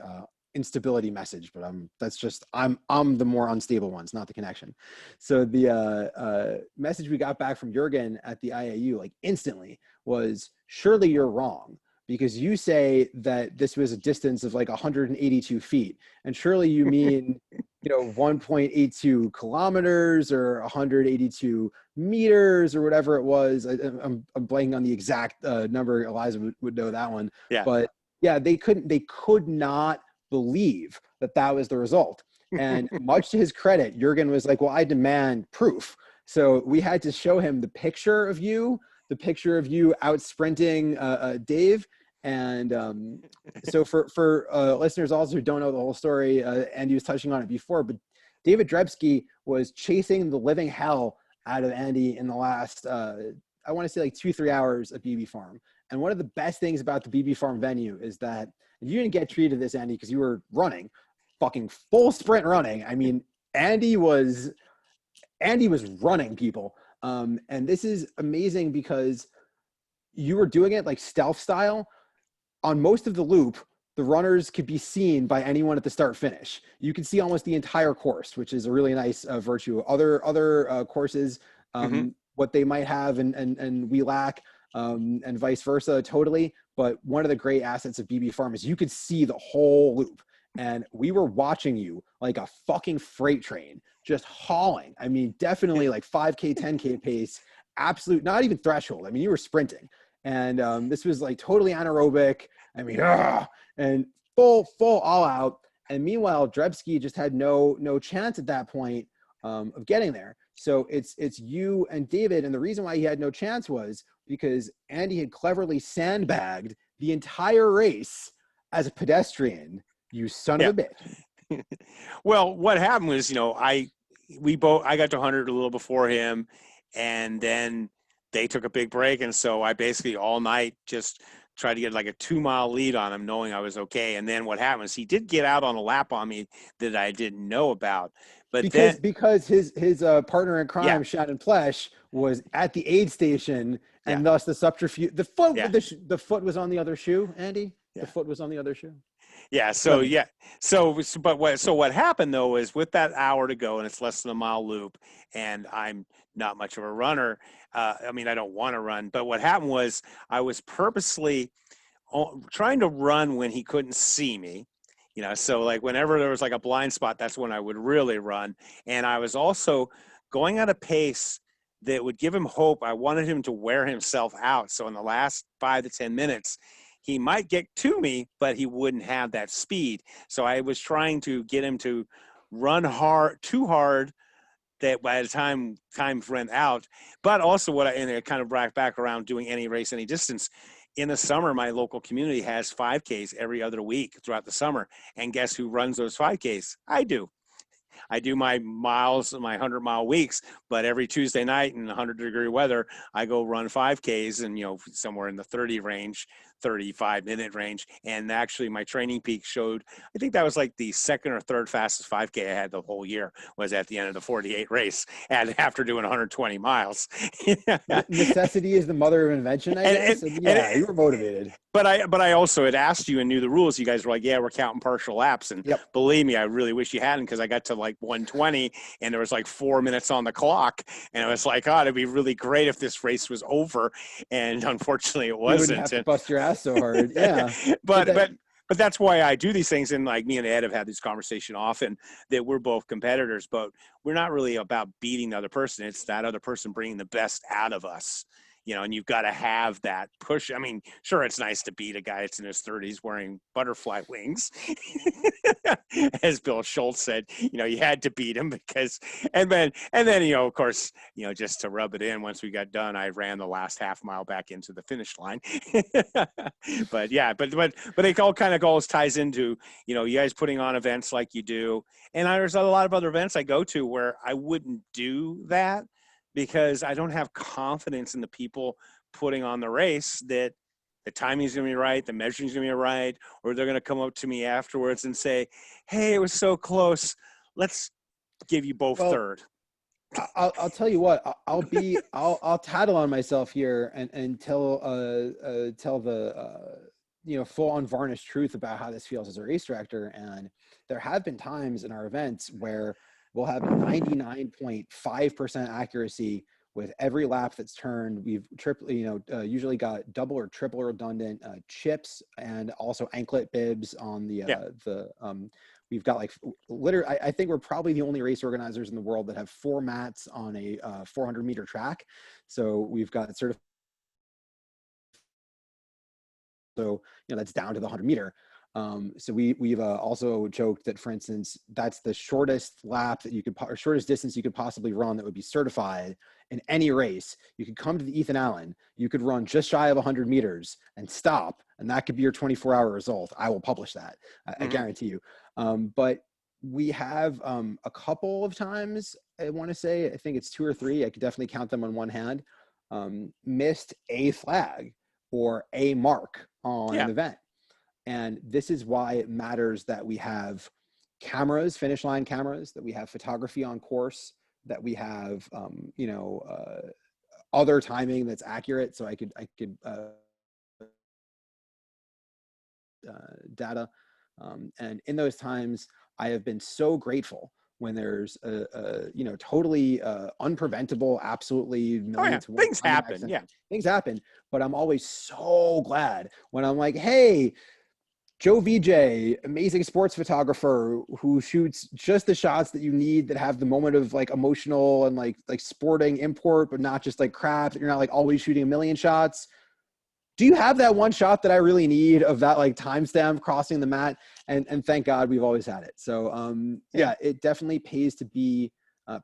instability message, but I'm the more unstable ones, not the connection. So the message we got back from Jurgen at the IAU, like instantly, was, surely you're wrong, because you say that this was a distance of like 182 feet, and surely you mean 1.82 kilometers or 182 meters or whatever it was. I'm blanking on the exact number. Eliza would know that one. Yeah. But yeah, they could not believe that was the result. And much to his credit, Jurgen was like, well, I demand proof. So we had to show him the picture of you out sprinting Dave. And so for listeners also who don't know the whole story, Andy was touching on it before, but David Drebsky was chasing the living hell out of Andy in the last, I want to say like 2-3 hours at BB Farm. And one of the best things about the BB Farm venue is that you didn't get treated this, Andy, because you were running, fucking full sprint running. I mean, Andy was running people. And this is amazing because you were doing it like stealth style. On most of the loop, the runners could be seen by anyone at the start finish. You can see almost the entire course, which is a really nice virtue. Other courses, what they might have and we lack, and vice versa, totally. But one of the great assets of BB Farm is you could see the whole loop. And we were watching you like a fucking freight train, just hauling. I mean, definitely like 5K, 10K pace, absolute, not even threshold. I mean, you were sprinting. And this was like totally anaerobic. I mean, and full all out. And meanwhile, Drebsky just had no chance at that point of getting there. So it's you and David. And the reason why he had no chance was because Andy had cleverly sandbagged the entire race as a pedestrian. You son of a bitch. Well, what happened was, I got to 100 a little before him, and then they took a big break. And so I basically all night just tried to get like a 2-mile lead on him, knowing I was okay. And then what happened is he did get out on a lap on me that I didn't know about. But because his partner in crime, Shannon Plesh, was at the aid station, and thus the subterfuge. The foot, the foot was on the other shoe, Andy. The foot was on the other shoe. Yeah. So what happened though is, with that hour to go and it's less than a mile loop, and I'm not much of a runner. I mean, I don't want to run, but what happened was I was purposely trying to run when he couldn't see me. So like whenever there was like a blind spot, that's when I would really run. And I was also going at a pace that would give him hope. I wanted him to wear himself out. So in the last 5 to 10 minutes, he might get to me, but he wouldn't have that speed. So I was trying to get him to run too hard, that by the time ran out. But also and it kind of brought back around doing any race, any distance. In the summer, my local community has 5Ks every other week throughout the summer. And guess who runs those 5Ks? I do. I do my miles, my 100-mile weeks, but every Tuesday night in 100-degree weather, I go run 5Ks and, somewhere in the 30 range, 35-minute range. And actually my training peak showed, I think that was like the second or third fastest 5K I had the whole year, was at the end of the 48 race, and after doing 120 miles. Necessity is the mother of invention, I guess. You were motivated. But I also had asked you and knew the rules. You guys were like, yeah, we're counting partial laps. And believe me, I really wish you hadn't, because I got to like 120 and there was like 4 minutes on the clock. And it was like, oh, it'd be really great if this race was over. And unfortunately it wasn't. You wouldn't have to bust your ass so hard. Yeah. But that's why I do these things. And like me and Ed have had this conversation often, that we're both competitors, but we're not really about beating the other person. It's that other person bringing the best out of us. and you've got to have that push. I mean, sure, it's nice to beat a guy that's in his 30s wearing butterfly wings. As Bill Schultz said, you had to beat him because, and then, of course, just to rub it in, once we got done, I ran the last half mile back into the finish line. But yeah, but it all kind of goes ties into, you guys putting on events like you do. And there's a lot of other events I go to where I wouldn't do that because I don't have confidence in the people putting on the race that the timing is going to be right, the measuring is going to be right, or they're going to come up to me afterwards and say, "Hey, it was so close. Let's give you both Well, third." I'll tell you what, I'll tattle on myself here and tell the full unvarnished truth about how this feels as a race director. And there have been times in our events where we'll have 99.5% accuracy with every lap that's turned. We've usually got double or triple redundant chips and also anklet bibs on we've got like literally, I think we're probably the only race organizers in the world that have 4 mats on a 400-meter track. So we've got sort of, that's down to the 100-meter. So we've also joked that, for instance, that's the shortest lap that you could, or shortest distance you could possibly run that would be certified in any race. You could come to the Ethan Allen, you could run just shy of 100 meters and stop, and that could be your 24-hour result. I will publish that. I guarantee you. But we have a couple of times, I want to say, I think it's 2 or 3, I could definitely count them on one hand, missed a flag or a mark on an event. And this is why it matters that we have cameras, finish line cameras, that we have photography on course, that we have, other timing that's accurate. So I could data. And in those times, I have been so grateful when there's a totally unpreventable, absolutely million to one Things happen. accident. Yeah. Things happen, but I'm always so glad when I'm like, hey, Joe VJ, amazing sports photographer who shoots just the shots that you need that have the moment of like emotional and like sporting import, but not just like crap that you're not like always shooting a million shots. Do you have that one shot that I really need of that like timestamp crossing the mat? And thank God we've always had it. So yeah, it definitely pays to be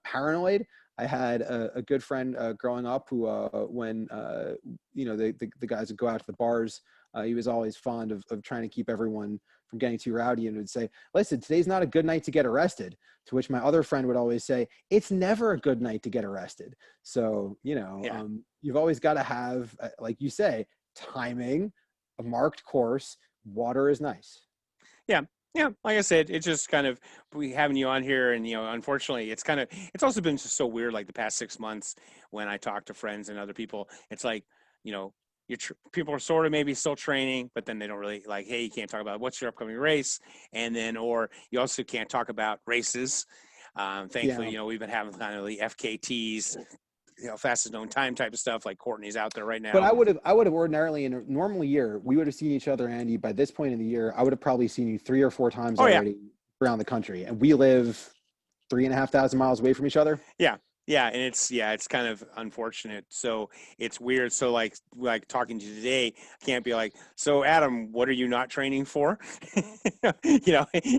paranoid. I had a good friend growing up who when the guys would go out to the bars, he was always fond of trying to keep everyone from getting too rowdy and would say, listen, today's not a good night to get arrested. To which my other friend would always say, it's never a good night to get arrested. So, you've always got to have, like you say, timing, a marked course, water is nice. Yeah. Like I said, it's just kind of, we having you on here, and unfortunately, it's also been just so weird. Like the past 6 months, when I talk to friends and other people, it's like, people are sort of maybe still training, but then they don't really like, hey, you can't talk about what's your upcoming race, and then or you also can't talk about races. Thankfully, we've been having kind of the FKTs, fastest known time type of stuff, like Courtney's out there right now. But I would have ordinarily, in a normal year, we would have seen each other, Andy. By this point in the year, I would have probably seen you 3 or 4 times already around the country, and we live 3,500 miles away from each other. And it's kind of unfortunate. So it's weird. So like talking to you today, I can't be like, so Adam, what are you not training for?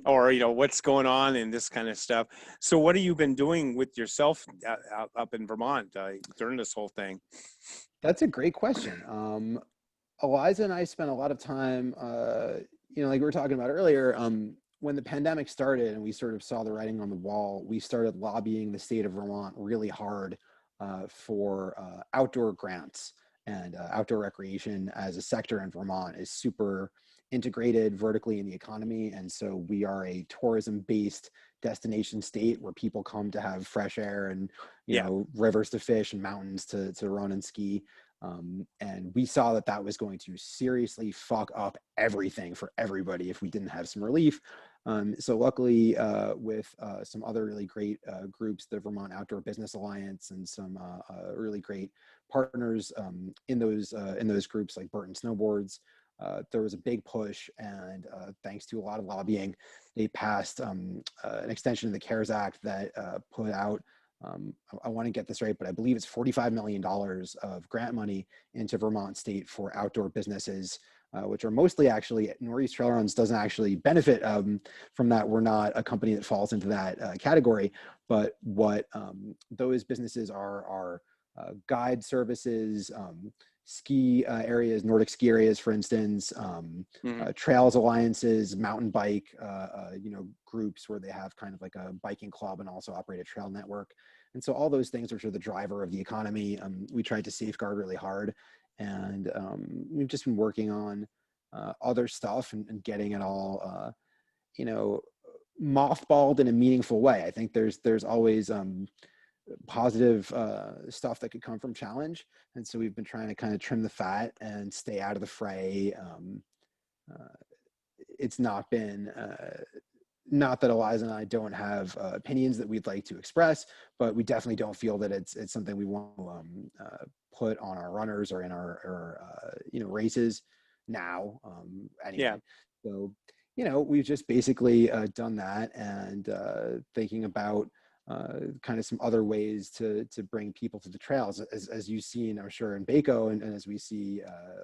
Or what's going on and this kind of stuff. So what have you been doing with yourself up in Vermont during this whole thing? That's a great question. Eliza and I spent a lot of time, like we were talking about earlier, when the pandemic started and we sort of saw the writing on the wall, we started lobbying the state of Vermont really hard for outdoor grants, and outdoor recreation as a sector in Vermont is super integrated vertically in the economy. And so we are a tourism-based destination state where people come to have fresh air and, rivers to fish and mountains to run and ski. And we saw that was going to seriously fuck up everything for everybody if we didn't have some relief. So luckily, with some other really great groups, the Vermont Outdoor Business Alliance, and some really great partners in those groups like Burton Snowboards, there was a big push, and thanks to a lot of lobbying, they passed an extension of the CARES Act that put out I want to get this right, but I believe it's $45 million of grant money into Vermont State for outdoor businesses, which are mostly actually, Northeast Trail Runs doesn't actually benefit from that. We're not a company that falls into that category, but what those businesses are guide services, ski areas, Nordic ski areas, for instance, Mhm. trails alliances, mountain bike, groups where they have kind of like a biking club and also operate a trail network. And so all those things, which are the driver of the economy, we tried to safeguard really hard. And we've just been working on other stuff and getting it all, mothballed in a meaningful way. I think there's always positive stuff that could come from challenge. And so we've been trying to kind of trim the fat and stay out of the fray. Uh, it's not been, not that Eliza and I don't have opinions that we'd like to express, but we definitely don't feel that it's something we want to put on our runners or in our races now, Yeah. anyway. So, we've just basically done that and thinking about kind of some other ways to bring people to the trails, as you've seen, I'm sure, in Baco, and as we see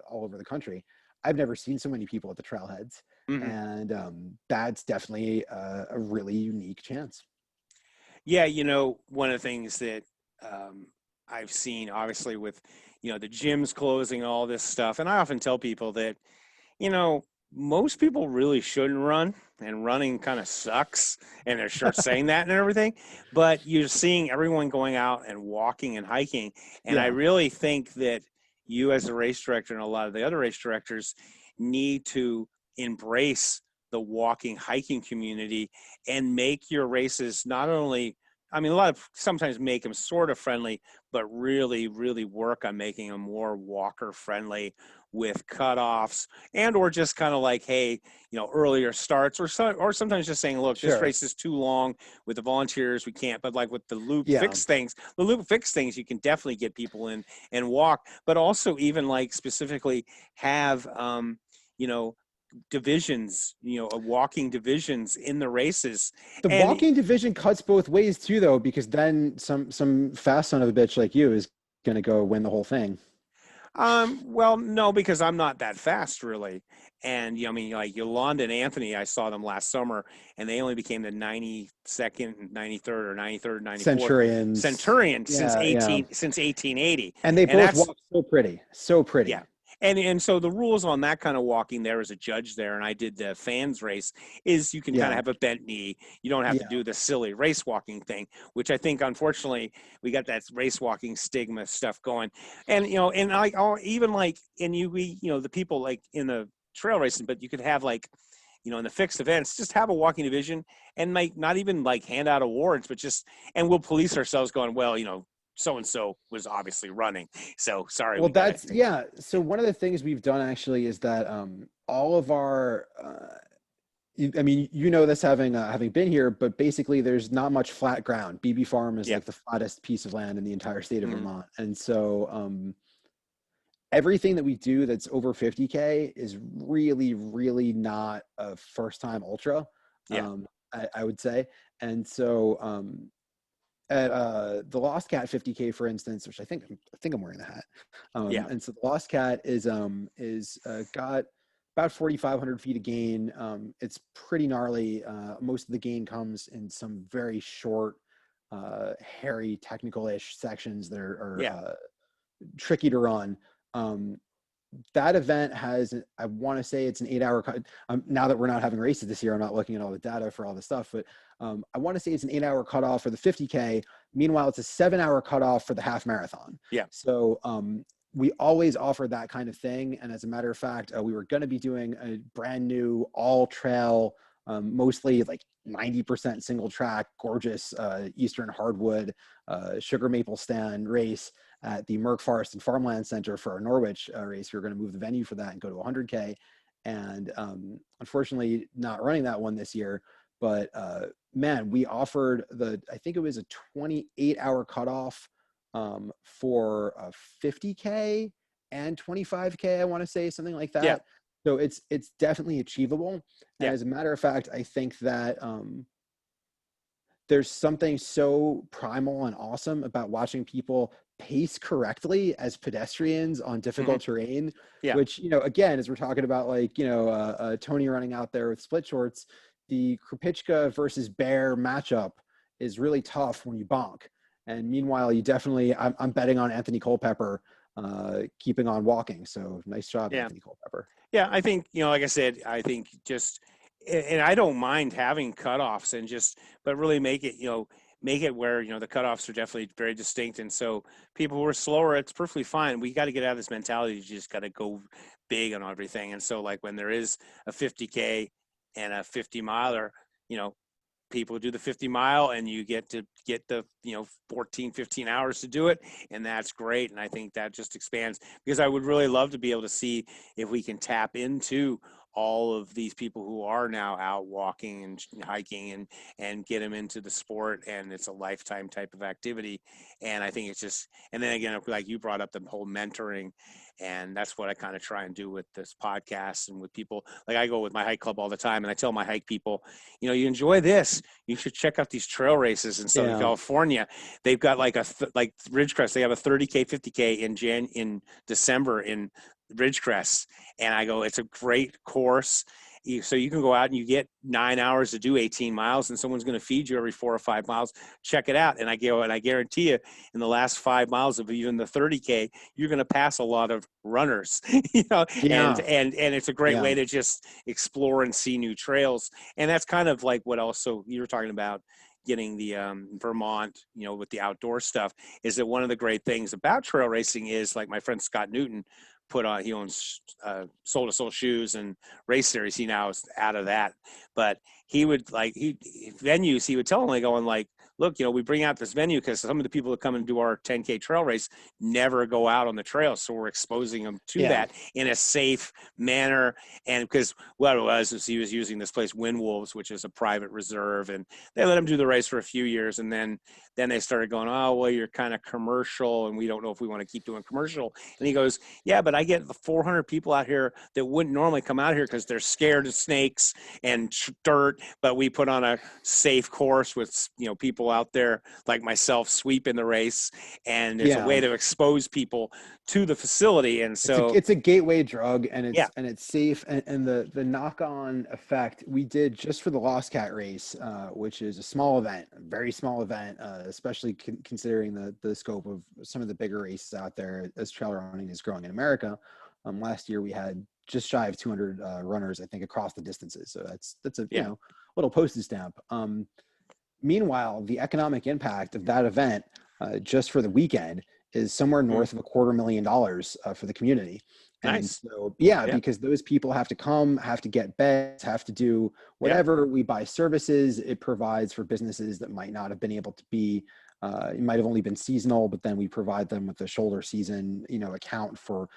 all over the country. I've never seen so many people at the trailheads, Mhm. and that's definitely a really unique chance. Yeah, one of the things that I've seen, obviously, with the gyms closing, all this stuff, and I often tell people that you know most people really shouldn't run, and running kind of sucks, and they're sure saying that and everything. But you're seeing everyone going out and walking and hiking, and I Yeah, really think that you, as a race director, and a lot of the other race directors, need to embrace the walking hiking community and make your races not only, I mean, a lot of sometimes make them sort of friendly, but really, really work on making them more walker friendly with cutoffs, and or just kind of like, hey, earlier starts, or sometimes just saying, look, this sure. race is too long with the volunteers, we can't. But like with Yeah, the loop fix things, you can definitely get people in and walk, but also even like specifically have, you know, divisions, walking divisions in the races. the And walking division cuts both ways too, though, because then some fast son of a bitch like you is gonna go win the whole thing. well, no, because I'm not that fast, really. And I mean, like Yolanda and Anthony, I saw them last summer, and they only became the 92nd, 93rd, or 93rd, 94th Centurions. Centurion Yeah, yeah. since 1880, And they and both that's walk so pretty, so yeah. pretty. And so the rules on that kind of walking, there as a judge there, and I did the fans race, is you can kind of Yeah, have a bent knee. You don't have to yeah. do the silly race walking thing, which I think unfortunately we got that race walking stigma stuff going. And and even like, and the people like in the trail racing, but you could have like, in the fixed events, just have a walking division, and like not even like hand out awards, but just, and we'll police ourselves going, well, so and so was obviously running, so sorry, Well, we gotta that's take. yeah. So one of the things we've done actually is that all of our I mean, this having been here, but basically there's not much flat ground. BB Farm is Yeah. like the flattest piece of land in the entire state of Mhm. Vermont. And so everything that we do that's over 50K is really, really not a first time ultra, Yeah. I would say. And so at the Lost Cat 50K, for instance, which I think I'm wearing the hat. Yeah. And so the Lost Cat is got about 4,500 feet of gain. It's pretty gnarly. Most of the gain comes in some very short, hairy, technical-ish sections that are Yeah. tricky to run. Um, that event has, I want to say it's an 8 hour cut. Now that we're not having races this year, I'm not looking at all the data for all the stuff, but I want to say it's an 8 hour cutoff for the 50K. Meanwhile, it's a 7 hour cutoff for the half marathon. Yeah. So we always offer that kind of thing. And as a matter of fact, we were going to be doing a brand new all trail, mostly like 90% single track, gorgeous Eastern hardwood sugar maple stand race at the Merck Forest and Farmland Center for our Norwich race. We were going to move the venue for that and go to 100K. And unfortunately, not running that one this year. But man, we offered I think it was a 28-hour cutoff for 50K and 25K, I want to say, something like Yeah. that. So it's definitely achievable. And Yeah. as a matter of fact, I think that there's something so primal and awesome about watching people pace correctly as pedestrians on Hmm. difficult terrain, Yeah. which, again, as we're talking about, like, Tony running out there with split shorts, the Krupicka versus Bear matchup is really tough when you bonk. And meanwhile, I'm betting on Anthony Culpepper keeping on walking. So nice job, Yeah. Anthony Culpepper. Yeah, I think, like I said, I think just, and I don't mind having cutoffs and just, but really make it where, the cutoffs are definitely very distinct. And so people who are slower, it's perfectly fine. We got to get out of this mentality. You just got to go big on everything. And so, like, when there is a 50K and a 50 miler, you know, people do the 50 mile and you get to get the 14, 15 hours to do it, and that's great. And I think that just expands, because I would really love to be able to see if we can tap into all of these people who are now out walking and hiking, and get them into the sport, and it's a lifetime type of activity. And I think it's just, and then again, like you brought up, the whole mentoring, and that's what I kind of try and do with this podcast and with people. Like, I go with my hike club all the time, and I tell my hike people, you enjoy this, you should check out these trail races in Southern Yeah. California. They've got like like Ridgecrest. They have a 30K, 50K in December in Ridgecrest, and I go, it's a great course. So you can go out and you get 9 hours to do 18 miles, and someone's going to feed you every 4 or 5 miles. Check it out. And I go, and I guarantee you, in the last 5 miles of even the 30K, you're going to pass a lot of runners, and Yeah. it's a great Yeah. way to just explore and see new trails. And that's kind of like what also you were talking about, getting the Vermont, with the outdoor stuff, is that one of the great things about trail racing is, like, my friend Scott Newton he owns Soul to Soul Shoes and Race Series. He now is out of that, but he would, like, venues, he would tell them, like, going, like, look, we bring out this venue because some of the people that come and do our 10K trail race never go out on the trail, so we're exposing them to Yeah. that in a safe manner. And because what it was is, he was using this place, Wind Wolves, which is a private reserve, and they let him do the race for a few years, and then they started going, oh, well, you're kind of commercial, and we don't know if we want to keep doing commercial. And he goes, yeah, but I get the 400 people out here that wouldn't normally come out here because they're scared of snakes and dirt, but we put on a safe course with people out there like myself sweeping the race, and it's a Yeah. way to expose people to the facility. And It's a so, it's a gateway drug, and yeah, it's safe, and the knock-on effect we did just for the Lost Cat race, which is a small event, a very small event, especially considering the scope of some of the bigger races out there as trail running is growing in America. Last year we had just shy of 200 runners, I think, across the distances. So that's a yeah. little postage stamp. Meanwhile, the economic impact of that event, just for the weekend, is somewhere Mm, north of $250,000 for the community. And nice. so, yeah, Yeah, because those people have to come, have to get beds, have to do yeah, whatever. We buy services. It provides for businesses that might not have been able to be, it might have only been seasonal, but then we provide them with a shoulder season, account for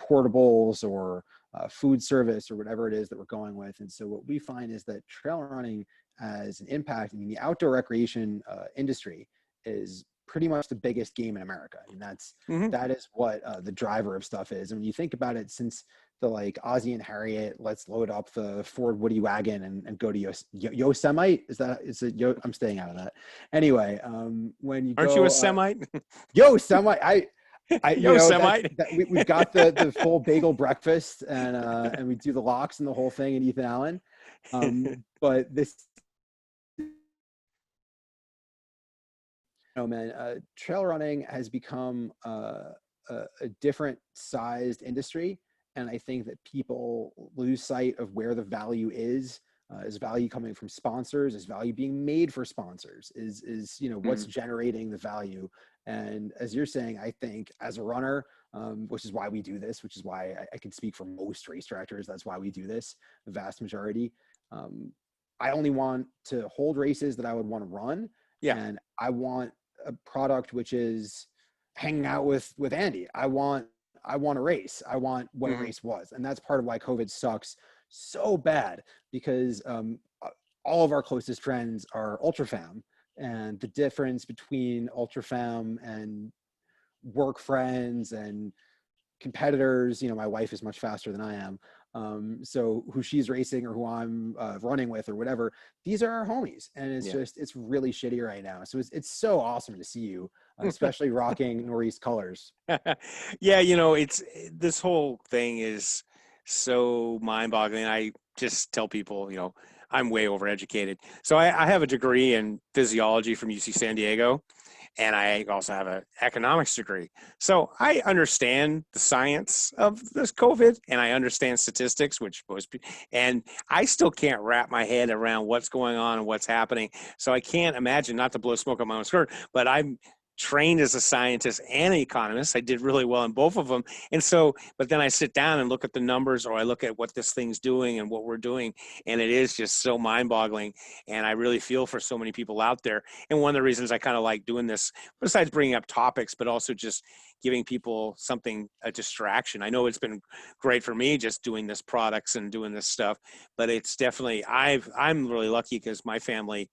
portables or food service or whatever it is that we're going with. And so what we find is that trail running as an impact, I mean, the outdoor recreation industry is pretty much the biggest game in America. I mean, hmm, that is what the driver of stuff is. And when you think about it, since the like Ozzie and Harriet, let's load up the Ford Woody wagon and go to Yosemite. Is it Yo? I'm staying out of that. Anyway, when you aren't you a go Semite? Yosemite, Yo, Semite. that we've got the full bagel breakfast, and we do the locks and the whole thing in Ethan Allen. But this, man, trail running has become a different sized industry. And I think that people lose sight of where the value is. Is value coming from sponsors? Is value being made for sponsors? Is what's Mm, generating the value? And as you're saying, I think as a runner, which is why we do this, which is why I can speak for most race directors. That's why we do this, the vast majority. Um, I only want to hold races that I would want to run, yeah. and I want a product which is hanging out with Andy. I want a race. I want what a Hmm. race was, and that's part of why COVID sucks so bad, because all of our closest friends are ultra fam, and the difference between ultra fam and work friends and competitors, my wife is much faster than I am. So who she's racing or who I'm running with or whatever, these are our homies. And it's Yeah. just, it's really shitty right now. So it's so awesome to see you, especially rocking Northeast colors. Yeah, it's this whole thing is so mind-boggling. I just tell people, I'm way overeducated. So I have a degree in physiology from UC San Diego, and I also have an economics degree. So I understand the science of this COVID, and I understand statistics, which most people, and I still can't wrap my head around what's going on and what's happening. So I can't imagine, not to blow smoke on my own skirt, but I'm trained as a scientist and an economist. I did really well in both of them. And so, but then I sit down and look at the numbers, or I look at what this thing's doing and what we're doing, and it is just so mind-boggling. And I really feel for so many people out there. And one of the reasons I kind of like doing this, besides bringing up topics, but also just giving people something, a distraction. I know it's been great for me just doing this products and doing this stuff, but it's definitely, I'm really lucky because my family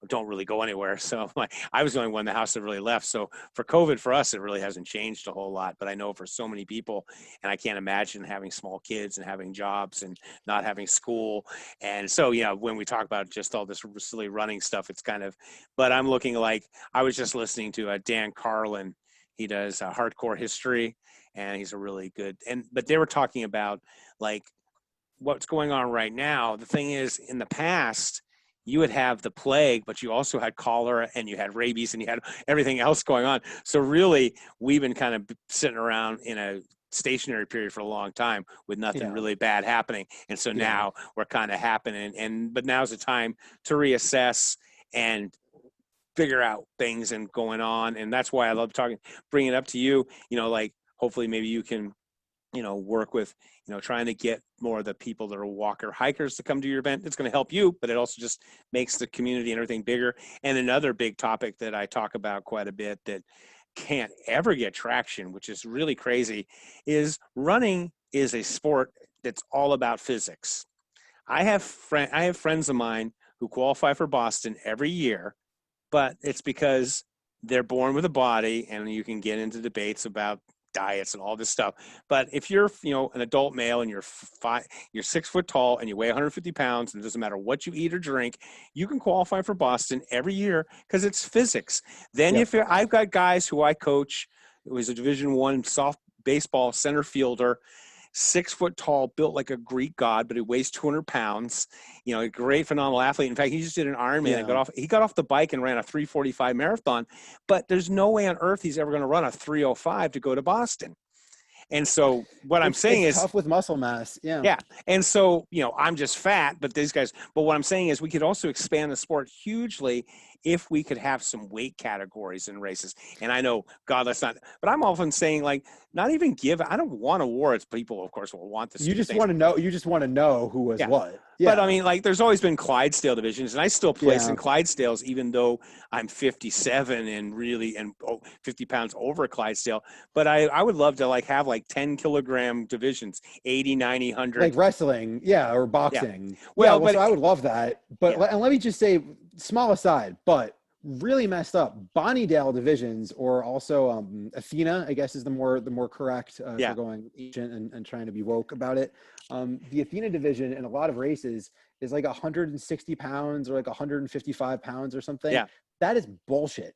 don't really go anywhere. So I was the only one in the house that really left. So for COVID, for us, it really hasn't changed a whole lot. But I know for so many people, and I can't imagine having small kids and having jobs and not having school. And so, when we talk about just all this silly running stuff, it's kind of, but I'm looking like, I was just listening to Dan Carlin. He does hardcore history, and he's a really good, but they were talking about like what's going on right now. The thing is, in the past, you would have the plague, but you also had cholera and you had rabies and you had everything else going on. So really, we've been kind of sitting around in a stationary period for a long time with nothing Yeah. really bad happening. And so Yeah. now we're kind of happening, but now's the time to reassess and figure out things and going on. And that's why I love bringing it up to you, like hopefully maybe you can work with, trying to get more of the people that are walker hikers to come to your event. It's going to help you, but it also just makes the community and everything bigger. And another big topic that I talk about quite a bit that can't ever get traction, which is really crazy, is running is a sport that's all about physics. I have friends of mine who qualify for Boston every year, but it's because they're born with a body, and you can get into debates about diets and all this stuff. But if you're, an adult male and you're 6 foot tall and you weigh 150 pounds, and it doesn't matter what you eat or drink, you can qualify for Boston every year because it's physics. Then Yep. I've got guys who I coach, who is a Division I soft baseball center fielder, 6 foot tall, built like a Greek god, but he weighs 200 pounds. A great, phenomenal athlete. In fact, he just did an Ironman and he got off the bike and ran a 3:45 marathon, but there's no way on earth he's ever going to run a 3:05 to go to Boston. And so what I'm saying it's is tough with muscle mass. Yeah. yeah. And so, I'm just fat, but what I'm saying is we could also expand the sport hugely if we could have some weight categories in races. And I know, God, that's not, but I'm often saying, like, not even I don't want awards. People, of course, will want this. You just want to know who was Yeah. what. But I Yeah. mean, like, there's always been Clydesdale divisions, and I still place Yeah. in Clydesdales, even though I'm 57 and 50 pounds over Clydesdale. But I would love to have 10 kilogram divisions, 80, 90, 100. Like wrestling, yeah, or Yeah. boxing. Yeah, Well, well, but so I would love that. But yeah. and let me just say, small aside, but really messed up. Bonnydale divisions, or also Athena, I guess is the more correct if Yeah. we're going ancient and trying to be woke about it. The Athena division in a lot of races is like 160 pounds or like 155 pounds or something. Yeah. That is bullshit.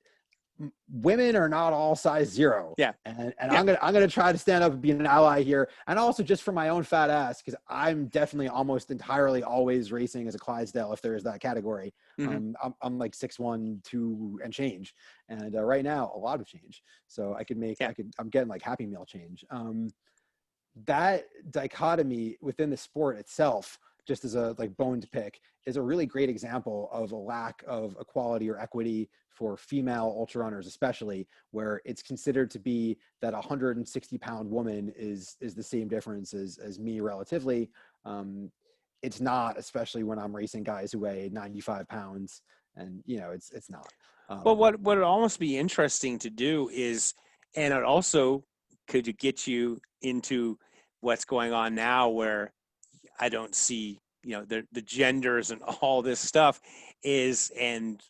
Women are not all size 0. Yeah. And Yeah. I'm gonna try to stand up and be an ally here, and also just for my own fat ass, because I'm definitely almost entirely always racing as a Clydesdale if there is that category. Mm-hmm. I'm like 6'1", 2 and change, and right now a lot of change. So I'm getting like Happy Meal change. That dichotomy within the sport itself, just as a bone to pick, is a really great example of a lack of equality or equity for female ultra runners, especially, where it's considered to be that 160-pound woman is the same difference as me relatively. It's not, especially when I'm racing guys who weigh 95 pounds, and it's not. But what would almost be interesting to do is, and it also could get you into what's going on now, where I don't see, the genders and all this stuff is, and,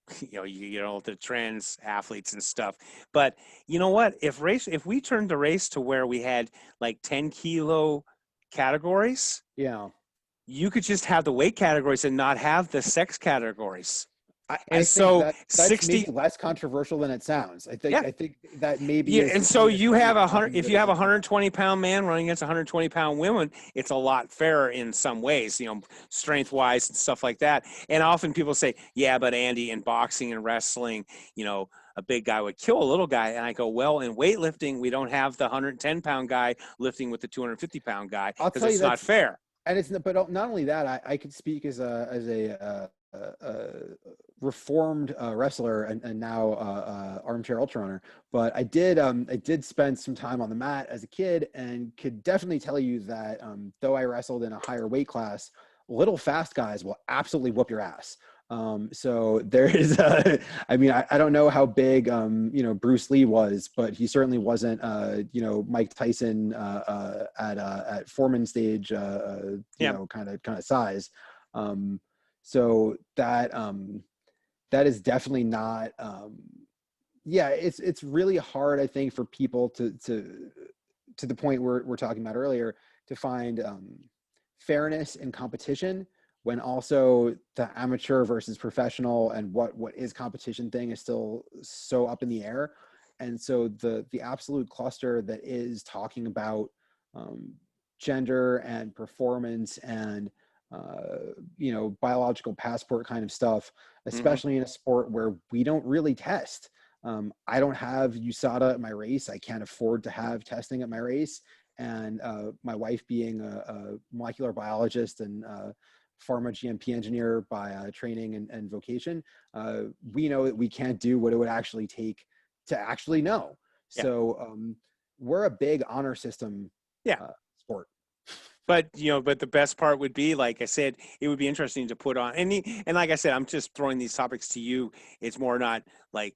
the trans athletes and stuff. But you know what? If we turned the race to where we had like 10 kilo categories, Yeah. you could just have the weight categories and not have the sex categories. I And think so that that's maybe 60, less controversial than it sounds. yeah. I think that maybe Yeah, is and so something to you study have and a look hundred. If into you to have a think about. 120-pound man running against 120-pound women, it's a lot fairer in some ways, strength wise and stuff like that. And often people say, "Yeah, but Andy, in boxing and wrestling, a big guy would kill a little guy." And I go, "Well, in weightlifting, we don't have the 110-pound guy lifting with the 250-pound guy I'll because tell you it's not that's fair." and it's but not only that I could speak as a reformed wrestler and now armchair ultra runner, but I did spend some time on the mat as a kid and could definitely tell you that though I wrestled in a higher weight class, little fast guys will absolutely whoop your ass. So there is I mean, I don't know how big Bruce Lee was, but he certainly wasn't Mike Tyson at Foreman stage Yeah. kind of size. So that is definitely not yeah, it's really hard, I think, for people to the point we're talking about earlier, to find fairness in competition when also the amateur versus professional and what is competition thing is still so up in the air. And so the absolute cluster that is talking about gender and performance and biological passport kind of stuff, Hmm. especially in a sport where we don't really test. I don't have USADA at my race. I can't afford to have testing at my race. And my wife being a molecular biologist and pharma GMP engineer by training and vocation, we know that we can't do what it would actually take to actually know. Yeah. So we're a big honor system Yeah. sport. But the best part would be, like I said, it would be interesting to put on. And like I said, I'm just throwing these topics to you. It's more not like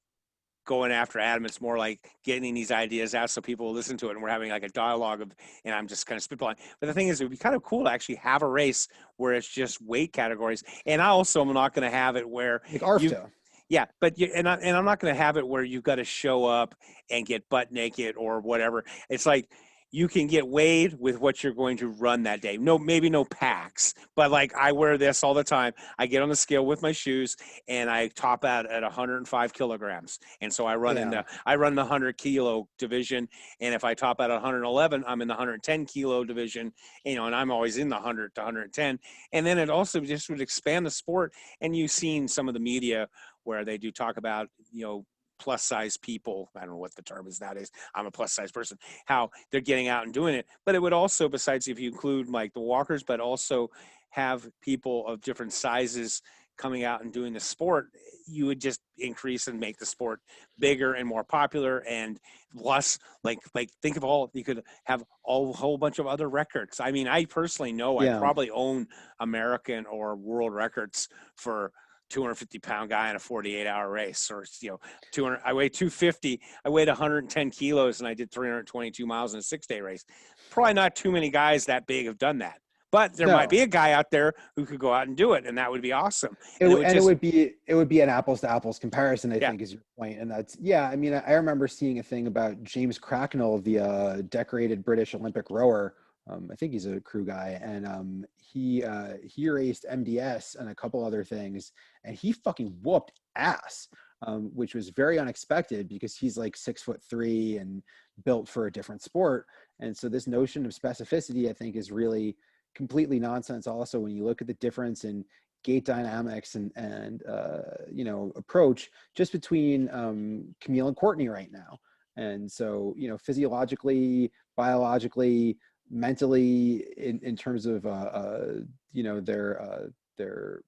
going after Adam. It's more like getting these ideas out so people will listen to it, and we're having like a dialogue and I'm just kind of spitballing. But the thing is, it would be kind of cool to actually have a race where it's just weight categories. And I also am not going to have it where Like you, ARFTA. yeah, but I'm not going to have it where you've got to show up and get butt naked or whatever. It's like you can get weighed with what you're going to run that day. No, maybe no packs, but like I wear this all the time. I get on the scale with my shoes and I top out at 105 kilograms. And so I run Yeah. I run the 100 kilo division. And if I top out at 111, I'm in the 110 kilo division, and I'm always in the 100 to 110. And then it also just would expand the sport. And you've seen some of the media where they do talk about, plus size people. I don't know what the term is nowadays. I'm a plus size person, how they're getting out and doing it. But it would also, besides if you include like the walkers, but also have people of different sizes coming out and doing the sport, you would just increase and make the sport bigger and more popular and less like think of all you could have a whole bunch of other records. I mean, I personally know I Yeah. probably own American or world records for 250-pound guy in a 48-hour race, or 200. I weigh 250. I weighed 110 kilos, and I did 322 miles in a 6-day race. Probably not too many guys that big have done that, but there might No. be a guy out there who could go out and do it, and that would be awesome. It And it w- would and just, it would be an apples to apples comparison, I yeah, think, is your point. And that's yeah. I mean, I remember seeing a thing about James Cracknell, the decorated British Olympic rower. I think he's a crew guy, and he raced MDS and a couple other things, and he fucking whooped ass, which was very unexpected because he's like 6'3" and built for a different sport. And so this notion of specificity, I think, is really completely nonsense. Also, when you look at the difference in gait dynamics and approach just between Camille and Courtney right now. And so, physiologically, biologically, mentally, in terms of, their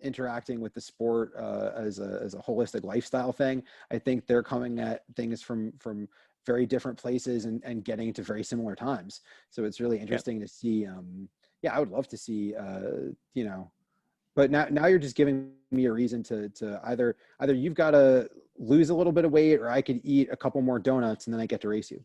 interacting with the sport as a holistic lifestyle thing, I think they're coming at things from very different places and getting to very similar times. So it's really yeah. interesting to see. Yeah, I would love to see, but now you're just giving me a reason to either you've got to lose a little bit of weight or I could eat a couple more donuts and then I get to race you.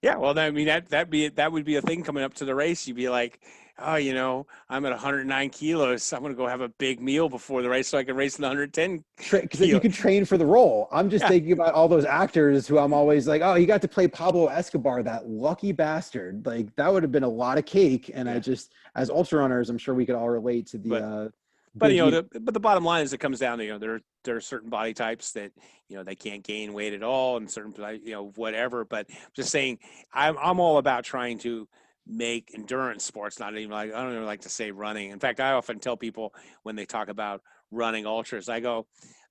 Yeah, well, I mean that would be a thing coming up to the race. You'd be like, oh, I'm at 109 kilos. I'm going to go have a big meal before the race so I can race in the 110 Because you kilo. can train for the role. I'm just Yeah. thinking about all those actors who I'm always like, oh, he got to play Pablo Escobar, that lucky bastard. Like that would have been a lot of cake. And I Yeah. just, as ultra runners, I'm sure we could all relate to But, the but, big eating. the bottom line is it comes down to, there are certain body types that, they can't gain weight at all and certain, whatever. But just saying, I'm all about trying to make endurance sports, not even like, I don't even like to say running. In fact, I often tell people when they talk about running ultras, I go,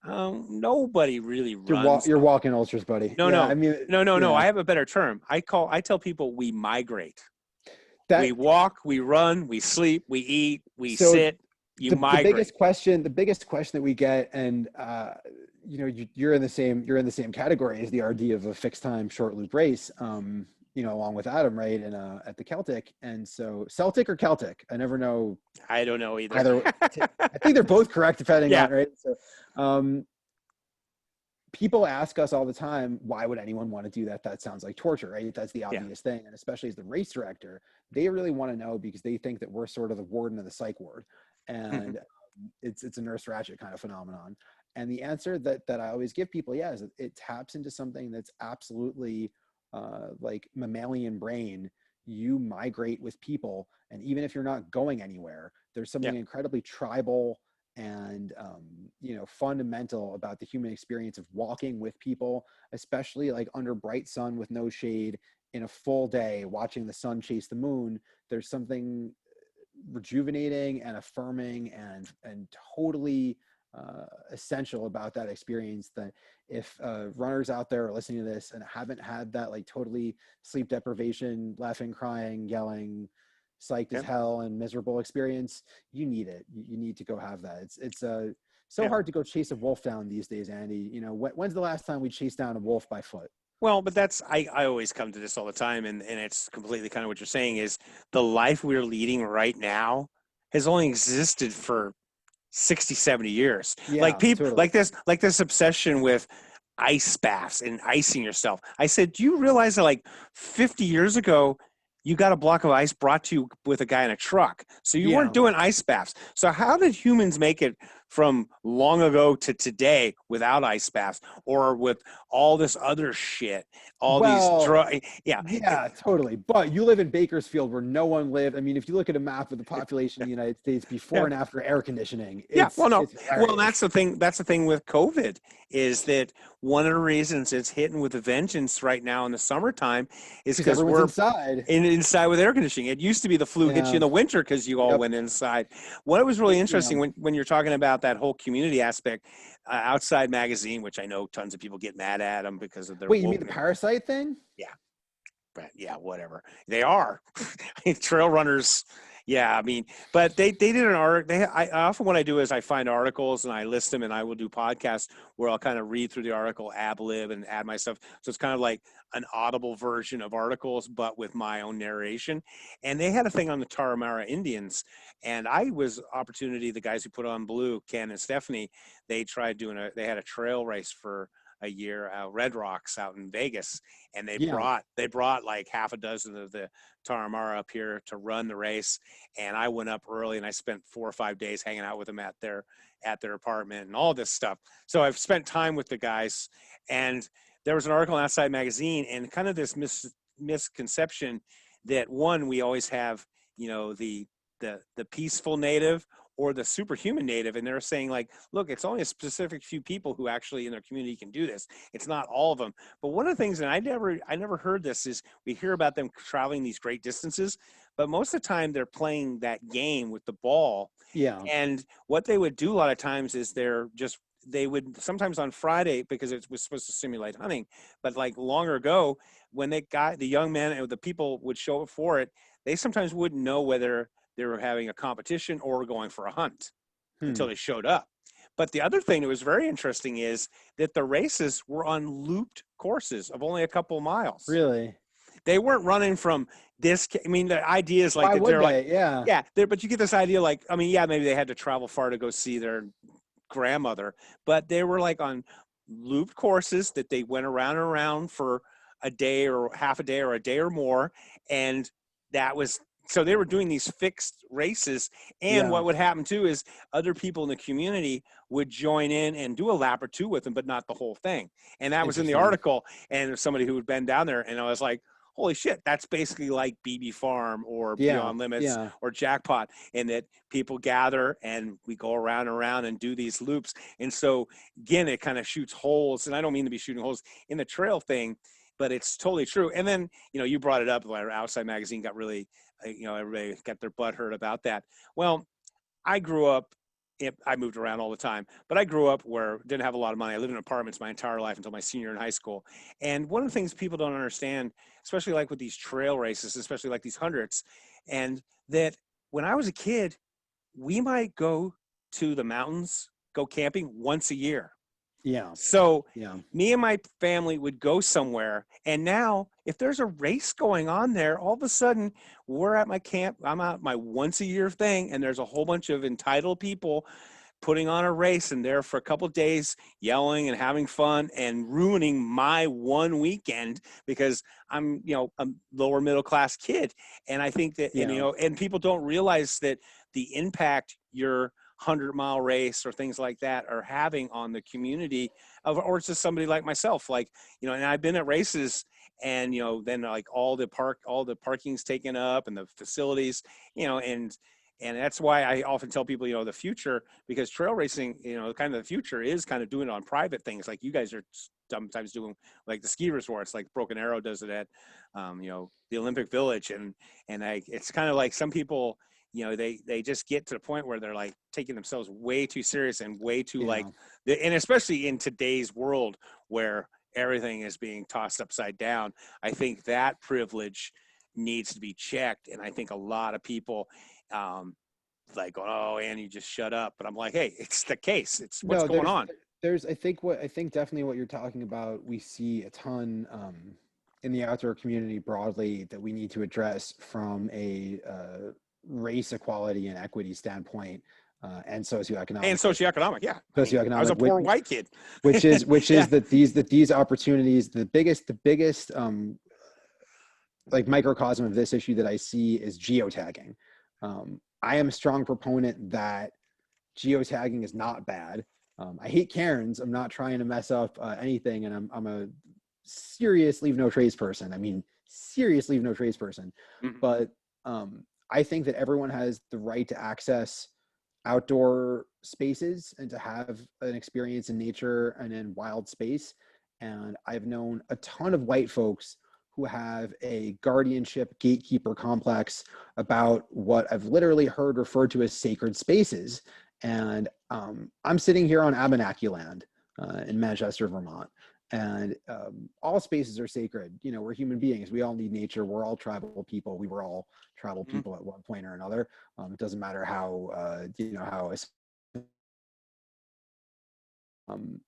nobody really runs. You're walking ultras, buddy. No, Yeah, no, I mean, no. I yeah, have a better term. I tell people we migrate. We that. walk, we run, we sleep, we eat, we So sit. You the migrate. biggest question that we get, and you're in the same category as the RD of a fixed time short loop race. Along with Adam, right, and at the Celtic, and so Celtic or Celtic, I never know I don't know either. either. I think they're both correct depending Yeah. on, right. So, people ask us all the time, why would anyone want to do that? That sounds like torture, right? That's the Yeah. obvious thing. And especially as the race director, they really want to know because they think that we're sort of the warden of the psych ward. And it's a Nurse Ratched kind of phenomenon. And the answer that I always give people, is it taps into something that's absolutely like mammalian brain. You migrate with people. And even if you're not going anywhere, there's something Yeah. incredibly tribal and fundamental about the human experience of walking with people, especially like under bright sun with no shade in a full day, watching the sun chase the moon. There's something rejuvenating and affirming and totally essential about that experience, that if runners out there are listening to this and haven't had that like totally sleep deprivation, laughing, crying, yelling, psyched as Yeah. hell and miserable experience, you need it. You need to go have that. It's so Yeah. hard to go chase a wolf down these days, Andy. When's the last time we chased down a wolf by foot? Well, but I always come to this all the time, and it's completely kind of what you're saying is the life we're leading right now has only existed for 60, 70 years. Like Yeah, people totally. like this obsession with ice baths and icing yourself. I said, do you realize that like 50 years ago, you got a block of ice brought to you with a guy in a truck. So you weren't Yeah. doing ice baths. So how did humans make it from long ago to today without ice baths or with all this other shit, all these Well, drugs? Yeah. yeah, totally. But you live in Bakersfield where no one lived. I mean, if you look at a map of the population of the United States before Yeah. and after air conditioning, Yeah, well, no. it's Well, very. that's the thing. That's the thing with COVID is that one of the reasons it's hitting with a vengeance right now in the summertime is Because because everyone's we're inside. inside with air conditioning. It used to be the flu hit you Yeah. in the winter because you all Yep. went inside. What was really You interesting know. when you're talking about that whole community aspect, Outside Magazine, which I know tons of people get mad at them because of their Wait, you mean the wokeness. parasite thing? Yeah, but yeah, whatever. They are trail runners. Yeah, I mean, but they did an article. I often what I do is I find articles and I list them, and I will do podcasts where I'll kind of read through the article, ad lib, and add my stuff. So it's kind of like an audible version of articles, but with my own narration. And they had a thing on the Tarahumara Indians, and I was opportunity. The guys who put on Blue, Ken and Stephanie, they tried doing they had a trail race for a year, Red Rocks out in Vegas, and Yeah. they brought like half a dozen of the Tarahumara up here to run the race. And I went up early and I spent 4 or 5 days hanging out with them at their apartment and all this stuff. So I've spent time with the guys. And there was an article in Outside Magazine and kind of this misconception that one, we always have, the peaceful native or the superhuman native, and they're saying like, look, it's only a specific few people who actually in their community can do this. It's not all of them. But one of the things, and I never heard this, is we hear about them traveling these great distances, but most of the time they're playing that game with the ball. Yeah. And what they would do a lot of times is they would sometimes on Friday, because it was supposed to simulate hunting, but like longer ago when the young men and the people would show up for it, they sometimes wouldn't know whether they were having a competition or going for a hunt until they showed up. But the other thing that was very interesting is that the races were on looped courses of only a couple of miles. Really? They weren't running from this. I mean, the idea is like Why that would they're like, they? Yeah. yeah, but you get this idea like, I mean, yeah, maybe they had to travel far to go see their grandmother, but they were like on looped courses that they went around and around for a day or half a day or a day or more. And that was so they were doing these fixed races, and Yeah, what would happen too is other people in the community would join in and do a lap or two with them, but not the whole thing. And that was in the interesting. article, and there's somebody who had been down there, and I was like, holy shit, that's basically like BB Farm or Yeah, Beyond Limits yeah, or Jackpot, and that people gather and we go around and around and do these loops. And so again, it kind of shoots holes, and I don't mean to be shooting holes in the trail thing, but it's totally true. And then, you brought it up, like Outside Magazine got really, everybody got their butt hurt about that. Well, I grew up, I moved around all the time, but I grew up where didn't have a lot of money. I lived in apartments my entire life until my senior in high school. And one of the things people don't understand, especially like with these trail races, especially like these hundreds, and that when I was a kid, we might go to the mountains, go camping once a year. yeah, So yeah, me and my family would go somewhere. And now if there's a race going on there, all of a sudden we're at my camp. I'm at my once a year thing. And there's a whole bunch of entitled people putting on a race and there for a couple of days yelling and having fun and ruining my one weekend because I'm, a lower middle class kid. And I think that, and, yeah, and people don't realize that the impact your 100-mile race or things like that are having on the community of, or it's just somebody like myself, like, and I've been at races and, then like all the parking's taken up and the facilities, and that's why I often tell people, the future, because trail racing, kind of the future is kind of doing it on private things like you guys are sometimes doing, like the ski resorts, like Broken Arrow does it at, the Olympic Village. It's kind of like some people, they just get to the point where they're like taking themselves way too serious and way too like, yeah. and especially in today's world where everything is being tossed upside down. I think that privilege needs to be checked. And I think a lot of people, like, oh, Annie, just shut up. But I'm like, hey, it's the case. It's what's No, going on. there's I think definitely what you're talking about, we see a ton in the outdoor community broadly that we need to address from a race equality and equity standpoint, and And socioeconomic, yeah. I mean, I was socioeconomic, a poor white kid. which Yeah. is that these opportunities, the biggest like microcosm of this issue that I see is geotagging. I am a strong proponent that geotagging is not bad. I hate Karens. I'm not trying to mess up anything, and I'm a serious leave no trace person. I mean, serious leave no trace person. Mhm. But I think that everyone has the right to access outdoor spaces and to have an experience in nature and in wild space. And I've known a ton of white folks who have a guardianship gatekeeper complex about what I've literally heard referred to as sacred spaces. And I'm sitting here on Abenaki land in Manchester, Vermont. And all spaces are sacred. We're human beings. We all need nature. We're all tribal people. We were all tribal Mhm. people at one point or another. It doesn't matter how um,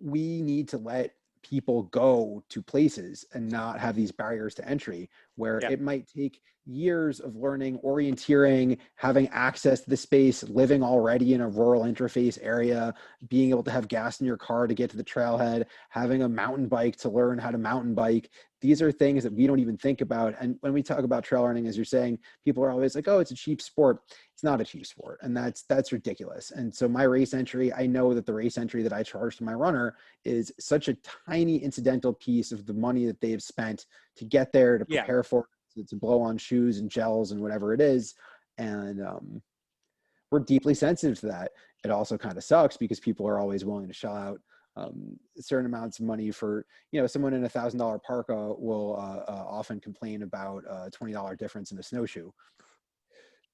we need to let people go to places and not have these barriers to entry where Yeah. it might take years of learning, orienteering, having access to the space, living already in a rural interface area, being able to have gas in your car to get to the trailhead, having a mountain bike to learn how to mountain bike. These are things that we don't even think about. And when we talk about trail running, as you're saying, people are always like, oh, it's a cheap sport. It's not a cheap sport. And that's ridiculous. And so my race entry, I know that the race entry that I charge to my runner is such a tiny incidental piece of the money that they've spent to get there, to Yeah. prepare for it, to blow on shoes and gels and whatever it is. And we're deeply sensitive to that. It also kind of sucks because people are always willing to shell out certain amounts of money for, someone in $1,000 parka will often complain about a $20 difference in a snowshoe.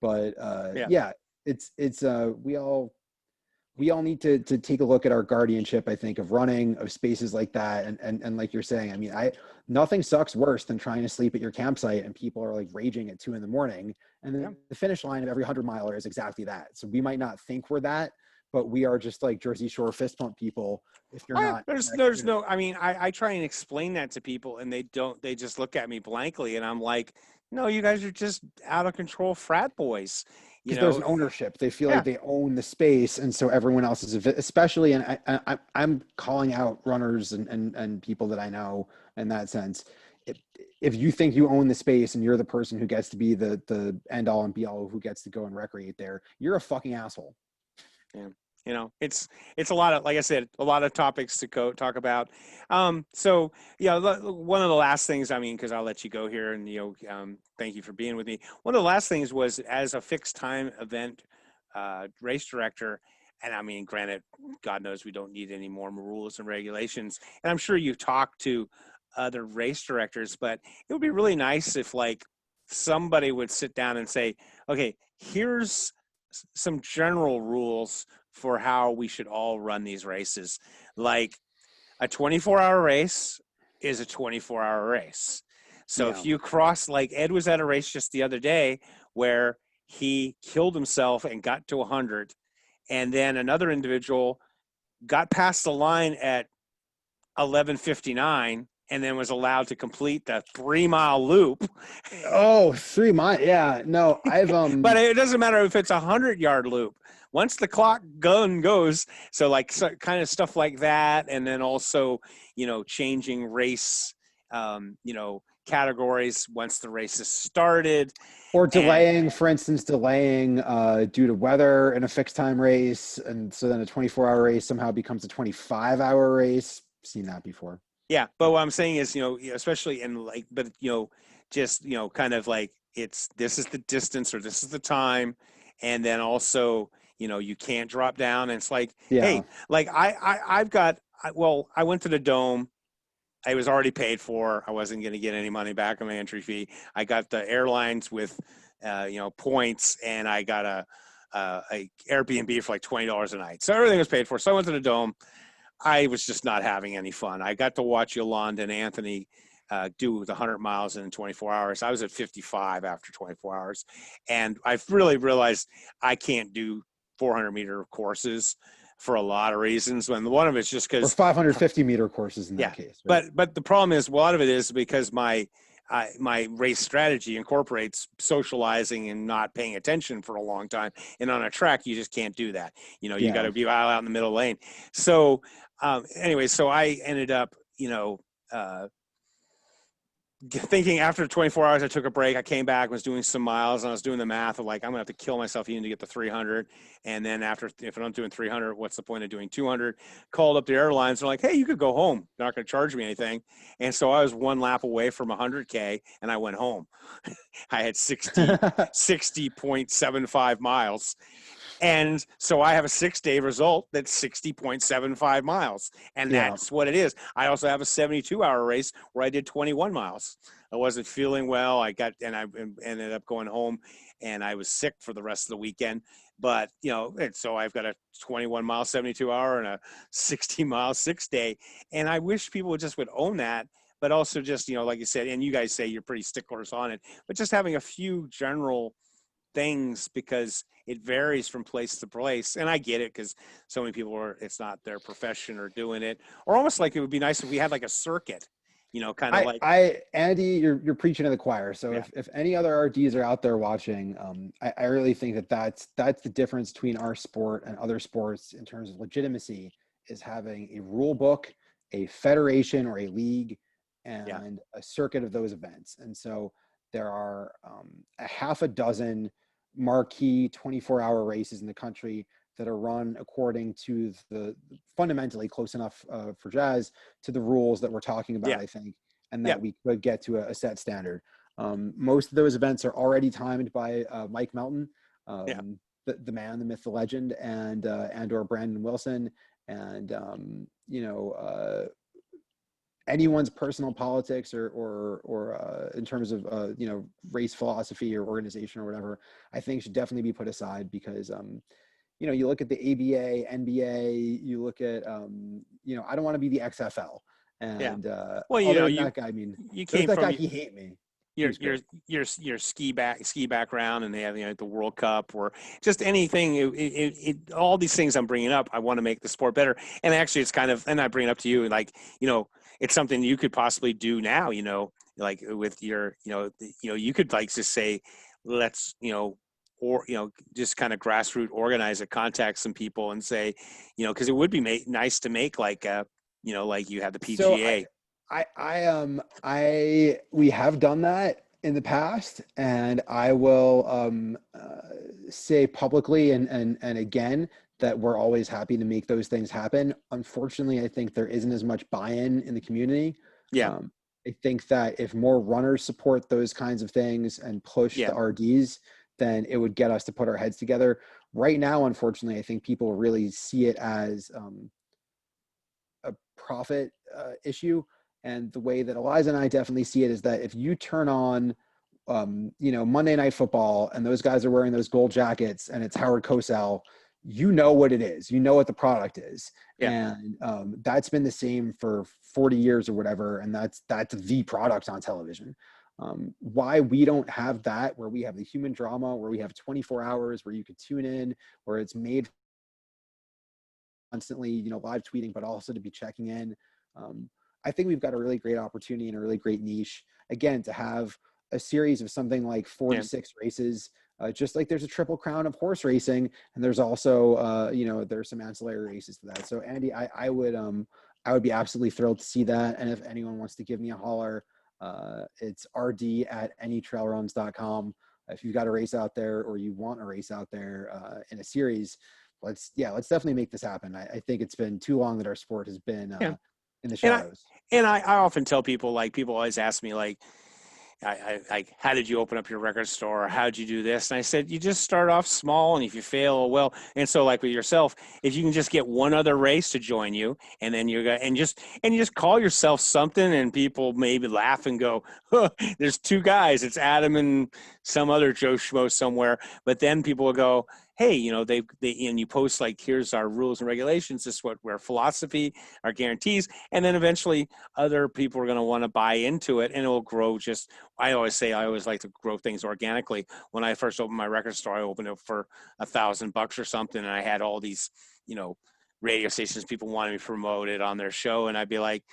But Yeah. yeah, it's we all need to take a look at our guardianship, I think, of running, of spaces like that. And like you're saying, I mean, nothing sucks worse than trying to sleep at your campsite and people are like raging at 2 a.m. And Yeah. then the finish line of every 100-miler is exactly that. So we might not think we're that, but we are just like Jersey Shore fist pump people if you're not in that There's community. no, I mean, I try and explain that to people and they just look at me blankly and I'm like, no, you guys are just out of control frat boys, you Because there's know? an ownership. They feel Yeah. like they own the space, and so everyone else is especially. And I'm calling out runners and people that I know in that sense. if you think you own the space and you're the person who gets to be the end all and be all who gets to go and recreate there, you're a fucking asshole. Yeah. It's a lot of, like I said, a lot of topics to talk about. So yeah, one of the last things, I mean, because I'll let you go here, and thank you for being with me. One of the last things was, as a fixed time event race director, and I mean, granted, God knows we don't need any more rules and regulations, and I'm sure you've talked to other race directors, but it would be really nice if, like, somebody would sit down and say, okay, here's some general rules for how we should all run these races. Like, a 24-hour race is a 24-hour race. So Yeah. if you cross, like Ed was at a race just the other day where he killed himself and got to 100, and then another individual got past the line at 11:59 and then was allowed to complete the 3-mile loop. Oh, 3 miles. Yeah. No, I've But it doesn't matter if it's 100-yard loop. Once the clock gun goes, so like, so kind of stuff like that, and then also, changing race, categories once the race is started. or And delaying, for instance, due to weather in a fixed time race, and so then a 24-hour race somehow becomes a 25-hour race. Seen that before. yeah, but what I'm saying is, especially in, like, but just kind of like, this is the distance or this is the time, and then also, you can't drop down. And it's like, Yeah. hey, like, I went to the Dome. I was already paid for. I wasn't going to get any money back on my entry fee. I got the airlines with, points, and I got a Airbnb for like $20 a night. So everything was paid for. So I went to the Dome. I was just not having any fun. I got to watch Yolanda and Anthony do the 100 miles in 24 hours. I was at 55 after 24 hours. And I've really realized I can't do 400-meter courses for a lot of reasons. When one of it's just Or because, 550-meter courses in yeah, that case. Right? but the problem is, a lot of it is because my race strategy incorporates socializing and not paying attention for a long time. And on a track, you just can't do that. You got Yeah. to be out in the middle lane. So anyway, so I ended up, uh, thinking, after 24 hours, I took a break. I came back, was doing some miles, and I was doing the math of, like, I'm gonna have to kill myself even to get to 300. And then after, if I'm doing 300, what's the point of doing 200? Called up the airlines. They're like, hey, you could go home. They're not going to charge me anything. And so I was one lap away from 100K, and I went home. I had 60.75 miles. And so I have a 6-day result that's 60.75 miles. And Yeah. that's what it is. I also have a 72-hour race where I did 21 miles. I wasn't feeling well. I ended up going home, and I was sick for the rest of the weekend. But, and so I've got a 21-mile 72-hour and a 60-mile 6-day. And I wish people would own that. But also, just, like you said, and you guys say you're pretty sticklers on it, but just having a few general things, because it varies from place to place. And I get it, because so many people it's not their profession or doing it, or almost like it would be nice if we had like a circuit, kind of like. Andy, you're preaching to the choir. So Yeah. if any other RDs are out there watching, I really think that's the difference between our sport and other sports in terms of legitimacy, is having a rule book, a federation or a league, and a circuit of those events. And so there are a half a dozen marquee 24-hour races in the country that are run according to the fundamentally close enough for jazz to the rules that we're talking about, Yeah. I think, and that we could get to a set standard. Most of those events are already timed by Mike Melton, the man, the myth, the legend, and or Brandon Wilson, and anyone's personal politics or in terms of race philosophy or organization or whatever, I think should definitely be put aside, because you look at the ABA, NBA, you look at I don't want to be the XFL, and Well, other than that guy, I mean, you there's came that guy, from he hate me. your ski background, and they have the World Cup, or just anything. All these things I'm bringing up, I want to make the sport better. And actually, it's kind of, and I bring it up to you, like, it's something you could possibly do now. Like with your, you could, like, just say, let's, or just kind of grassroots organize it, contact some people, and say, because it would be nice to make, like, like you have the So PGA. We have done that in the past, and I will say publicly and again that we're always happy to make those things happen. Unfortunately, I think there isn't as much buy-in in the community. Yeah. Um, I think that if more runners support those kinds of things and push Yeah. the RDs, then it would get us to put our heads together. Right now, unfortunately, I think people really see it as a profit issue. And the way that Eliza and I definitely see it is that if you turn on, Monday Night Football and those guys are wearing those gold jackets and it's Howard Cosell, you know what it is. You know what the product is. Yeah. And that's been the same for 40 years or whatever. And that's the product on television. Why we don't have that, where we have the human drama, where we have 24 hours, where you could tune in, where it's made constantly, live tweeting, but also to be checking in. I think we've got a really great opportunity and a really great niche, again, to have a series of something like 4 to 6 races, just like there's a triple crown of horse racing. And there's also, there's some ancillary races to that. So Andy, I would be absolutely thrilled to see that. And if anyone wants to give me a holler, it's rd@anytrailruns.com. If you've got a race out there or you want a race out there in a series, let's definitely make this happen. I think it's been too long that our sport has been in the shadows. I often tell people, like, people always ask me, like, like, how did you open up your record store? Or how did you do this? And I said, you just start off small, and if you fail, well. And so, like with yourself, if you can just get one other race to join you, and then you just call yourself something, and people maybe laugh and go, huh, there's 2 guys. It's Adam and some other Joe Schmo somewhere. But then people will go, hey, they and you post, like, here's our rules and regulations. This is what our philosophy, our guarantees. And then eventually other people are going to want to buy into it, and it will grow. Just, I always like to grow things organically. When I first opened my record store, I opened it for $1,000 or something. And I had all these, radio stations, people wanted me to promote it on their show. And I'd be like,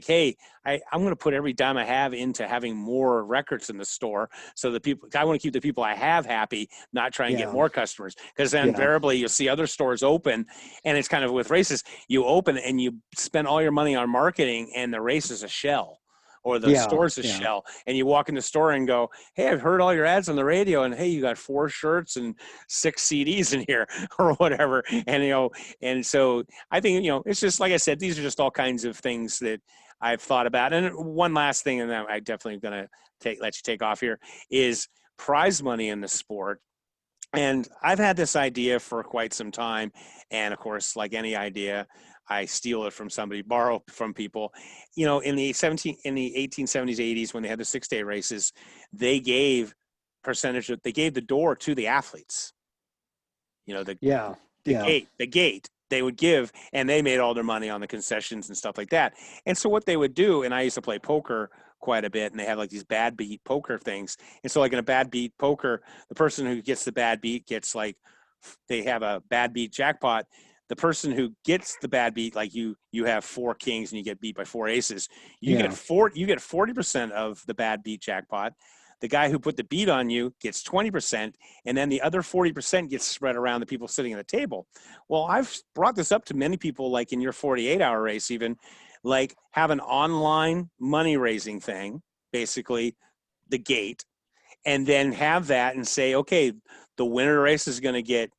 hey, I'm going to put every dime I have into having more records in the store. So I want to keep the people I have happy, not try and get more customers. Because then invariably you'll see other stores open, and it's kind of with races. You open and you spend all your money on marketing, and the race is a shell, or the store's a shell. And you walk in the store and go, hey, I've heard all your ads on the radio, and hey, you got 4 shirts and 6 CDs in here or whatever. And, and so I think, it's just, like I said, these are just all kinds of things that I've thought about. And one last thing, and then I'm definitely going to let you take off here, is prize money in the sport. And I've had this idea for quite some time. And of course, like any idea, I steal it from somebody, borrow from people. In the 1870s, 80s, when they had the 6-day races, they gave they gave the door to the athletes. The gate they would give, and they made all their money on the concessions and stuff like that. And so what they would do, and I used to play poker quite a bit, and they have like these bad beat poker things. And so, like, in a bad beat poker, the person who gets the bad beat gets, like, they have a bad beat jackpot. The person who gets the bad beat, like you have 4 kings and you get beat by 4 aces, you get 40% of the bad beat jackpot. The guy who put the beat on you gets 20%, and then the other 40% gets spread around the people sitting at the table. Well, I've brought this up to many people, like in your 48-hour race, even, like, have an online money raising thing, basically the gate, and then have that and say, okay, the winner race is going to get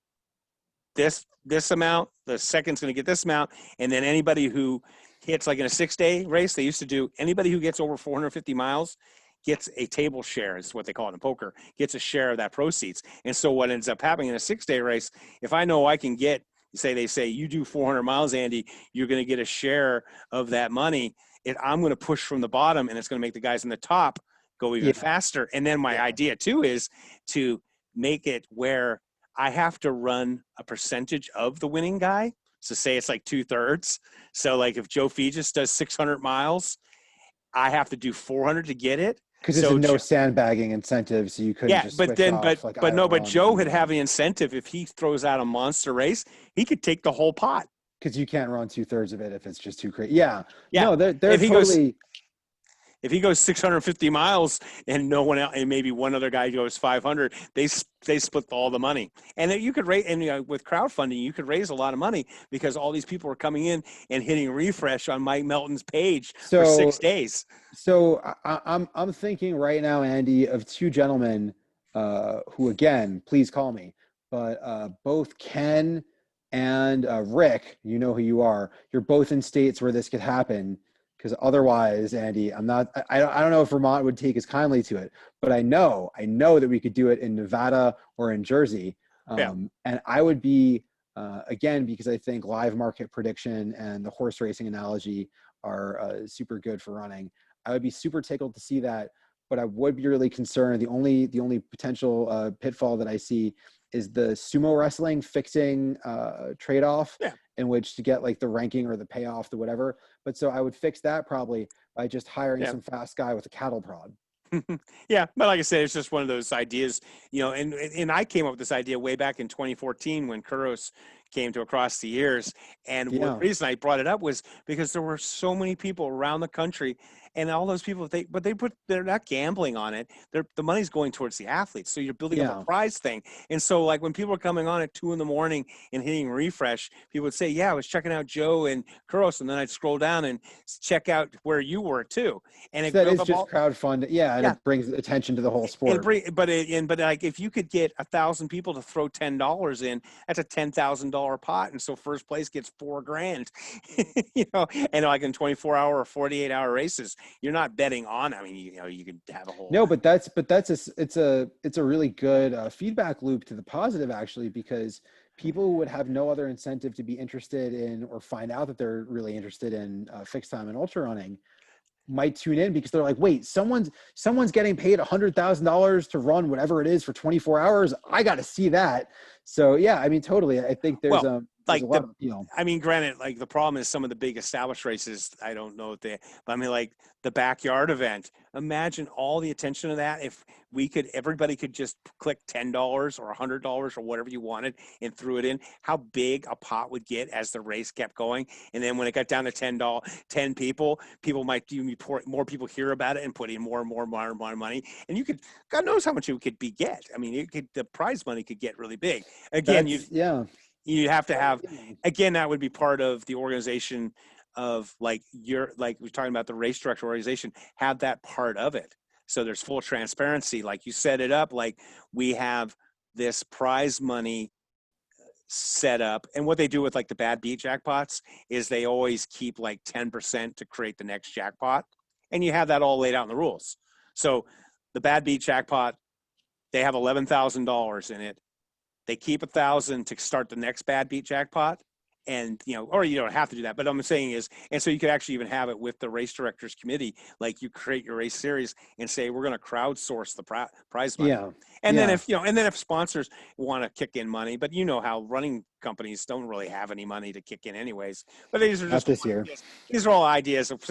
this amount, the second's going to get this amount, and then anybody who hits, like in a 6-day race, they used to do, anybody who gets over 450 miles gets a table share, is what they call it in poker, gets a share of that proceeds. And so what ends up happening in a 6-day race, if I know I can get, they say you do 400 miles, Andy, you're going to get a share of that money. I'm going to push from the bottom, and it's going to make the guys in the top go even faster. And then my idea too is to make it where I have to run a percentage of the winning guy. So say it's like 2/3. So, like, if Joe Fegis does 600 miles, I have to do 400 to get it. Because there's no sandbagging incentive, so you couldn't just switch off. But Joe would have the incentive. If he throws out a monster race, he could take the whole pot. Because you can't run 2/3 of it if it's just too crazy. Yeah. No, they're totally. if he goes 650 miles and no one else, and maybe one other guy goes 500, they split all the money. And then you could raise, and with crowdfunding, you could raise a lot of money because all these people are coming in and hitting refresh on Mike Melton's page for So 6 days. I'm thinking right now, Andy, of two gentlemen who, again, please call me, but both Ken and Rick, you know who you are. You're both in states where this could happen. Because otherwise, Andy, I don't know if Vermont would take as kindly to it, but I know that we could do it in Nevada or in Jersey. Yeah. And I would be, again, because I think live market prediction and the horse racing analogy are super good for running. I would be super tickled to see that, but I would be really concerned. The only potential pitfall that I see is the sumo wrestling fixing trade-off, Yeah. in which to get like the ranking or the payoff, the whatever. But so I would fix that probably by just hiring some fast guy with a cattle prod. Yeah, but like I said, it's just one of those ideas, and I came up with this idea way back in 2014 when Kuros came to Across the Years. And the reason I brought it up was because there were so many people around the country, and all those people, they're not gambling on it. The money's going towards the athletes. So you're building up a prize thing. And so like when people are coming on at 2 a.m. and hitting refresh, people would say, yeah, I was checking out Joe and Kuros. And then I'd scroll down and check out where you were too. And So that is just crowdfunding. Yeah. And it brings attention to the whole sport. But like if you could get 1,000 people to throw $10 in, that's a $10,000 pot. And so first place gets $4,000, and like in 24-hour or 48-hour races, you're not betting on, you could have a whole. No, but it's a really good feedback loop to the positive, actually, because people would have no other incentive to be interested in or find out that they're really interested in fixed time and ultra running might tune in because they're like, wait, someone's getting paid $100,000 to run whatever it is for 24 hours. I got to see that. So yeah, totally. I think there's a lot of, granted, like the problem is some of the big established races, I don't know if like the backyard event, imagine all the attention of that. If everybody could just click $10 or $100 or whatever you wanted and threw it in, how big a pot would get as the race kept going. And then when it got down to $10 people might even more people hear about it and put in more and more money. And you could, God knows how much it could get. The prize money could get really big. Again, you have to have, again, that would be part of the organization of like we're talking about the race director organization, have that part of it. So there's full transparency. Like you set it up, like we have this prize money set up. And what they do with like the bad beat jackpots is they always keep like 10% to create the next jackpot. And you have that all laid out in the rules. So the bad beat jackpot, they have $11,000 in it. They keep 1,000 to start the next bad beat jackpot. And, or you don't have to do that. But what I'm saying is, and so you could actually even have it with the race directors committee, like you create your race series and say, we're going to crowdsource the prize money. Yeah. And then if sponsors want to kick in money, but how running companies don't really have any money to kick in anyways. But these are just not this year. These are all ideas of,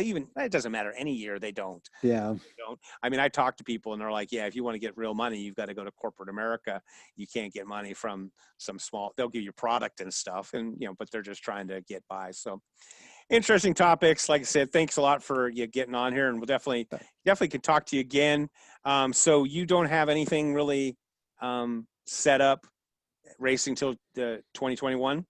even it doesn't matter any year they don't. Yeah. I talk to people and they're like, yeah, if you want to get real money, you've got to go to corporate America. You can't get money from some they'll give you product and stuff, and but they're just trying to get by. So interesting topics. Like I said, thanks a lot for you getting on here, and we'll definitely can talk to you again. So you don't have anything really set up racing till 2021?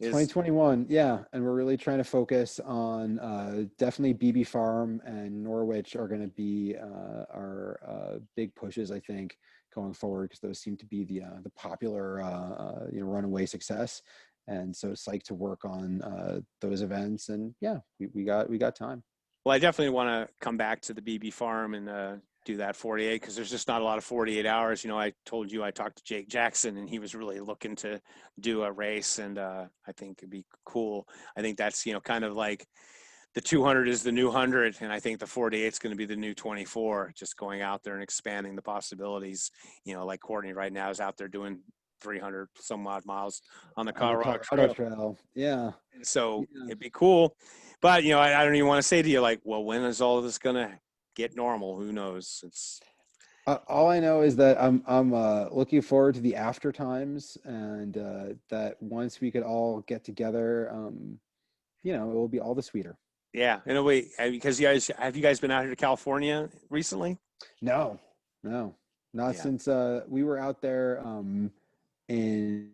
2021, yeah. And we're really trying to focus on definitely BB Farm and Norwich are going to be our big pushes, I think, going forward, because those seem to be the popular runaway success. And so psyched to work on those events. And yeah, we got time. Well, I definitely want to come back to the BB Farm and do that 48, because there's just not a lot of 48 hours. I told you I talked to Jake Jackson, and he was really looking to do a race, and I think it'd be cool. I think that's kind of like the 200 is the new 100, and I think the 48 is going to be the new 24. Just going out there and expanding the possibilities. Like Courtney right now is out there doing 300 some odd miles on the Colorado Trail. Yeah. So it'd be cool, but I don't even want to say to you like, well, when is all of this going to get normal? Who knows? It's all I know is that I'm looking forward to the after times, and that once we could all get together, it will be all the sweeter. Yeah, in a way, because you guys been out here to California recently? No, no, not Yeah. since we were out there in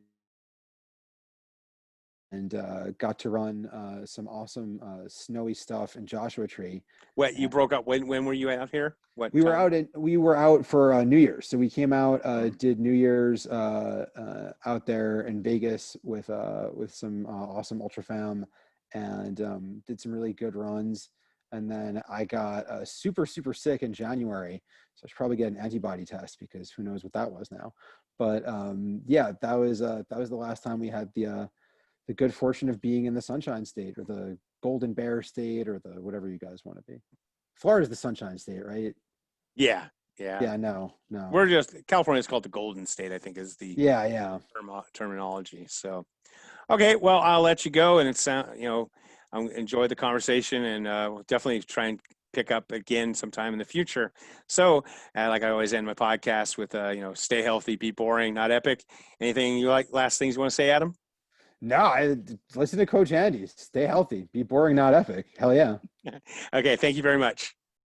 and got to run some awesome snowy stuff in Joshua Tree. What, you broke up, when were you out here? What time? We were out for New Year's. So we came out, Mm. did New Year's out there in Vegas with some awesome ultra fam, and did some really good runs. And then I got super sick in January, so I should probably get an antibody test because who knows what that was now. But yeah, that was the last time we had the good fortune of being in the Sunshine State or the Golden Bear State or the whatever you guys want to be. Florida's the Sunshine State, right? Yeah, yeah. Yeah, no. We're just California is called the Golden State, I think, is the Yeah. terminology. So, okay, well, I'll let you go, and it's I enjoyed the conversation, and we'll definitely try and pick up again sometime in the future. So, like I always end my podcast with, stay healthy, be boring, not epic. Anything you like? Last things you want to say, Adam? No, I listen to Coach Andy. Stay healthy. Be boring, not epic. Hell yeah. Okay, thank you very much.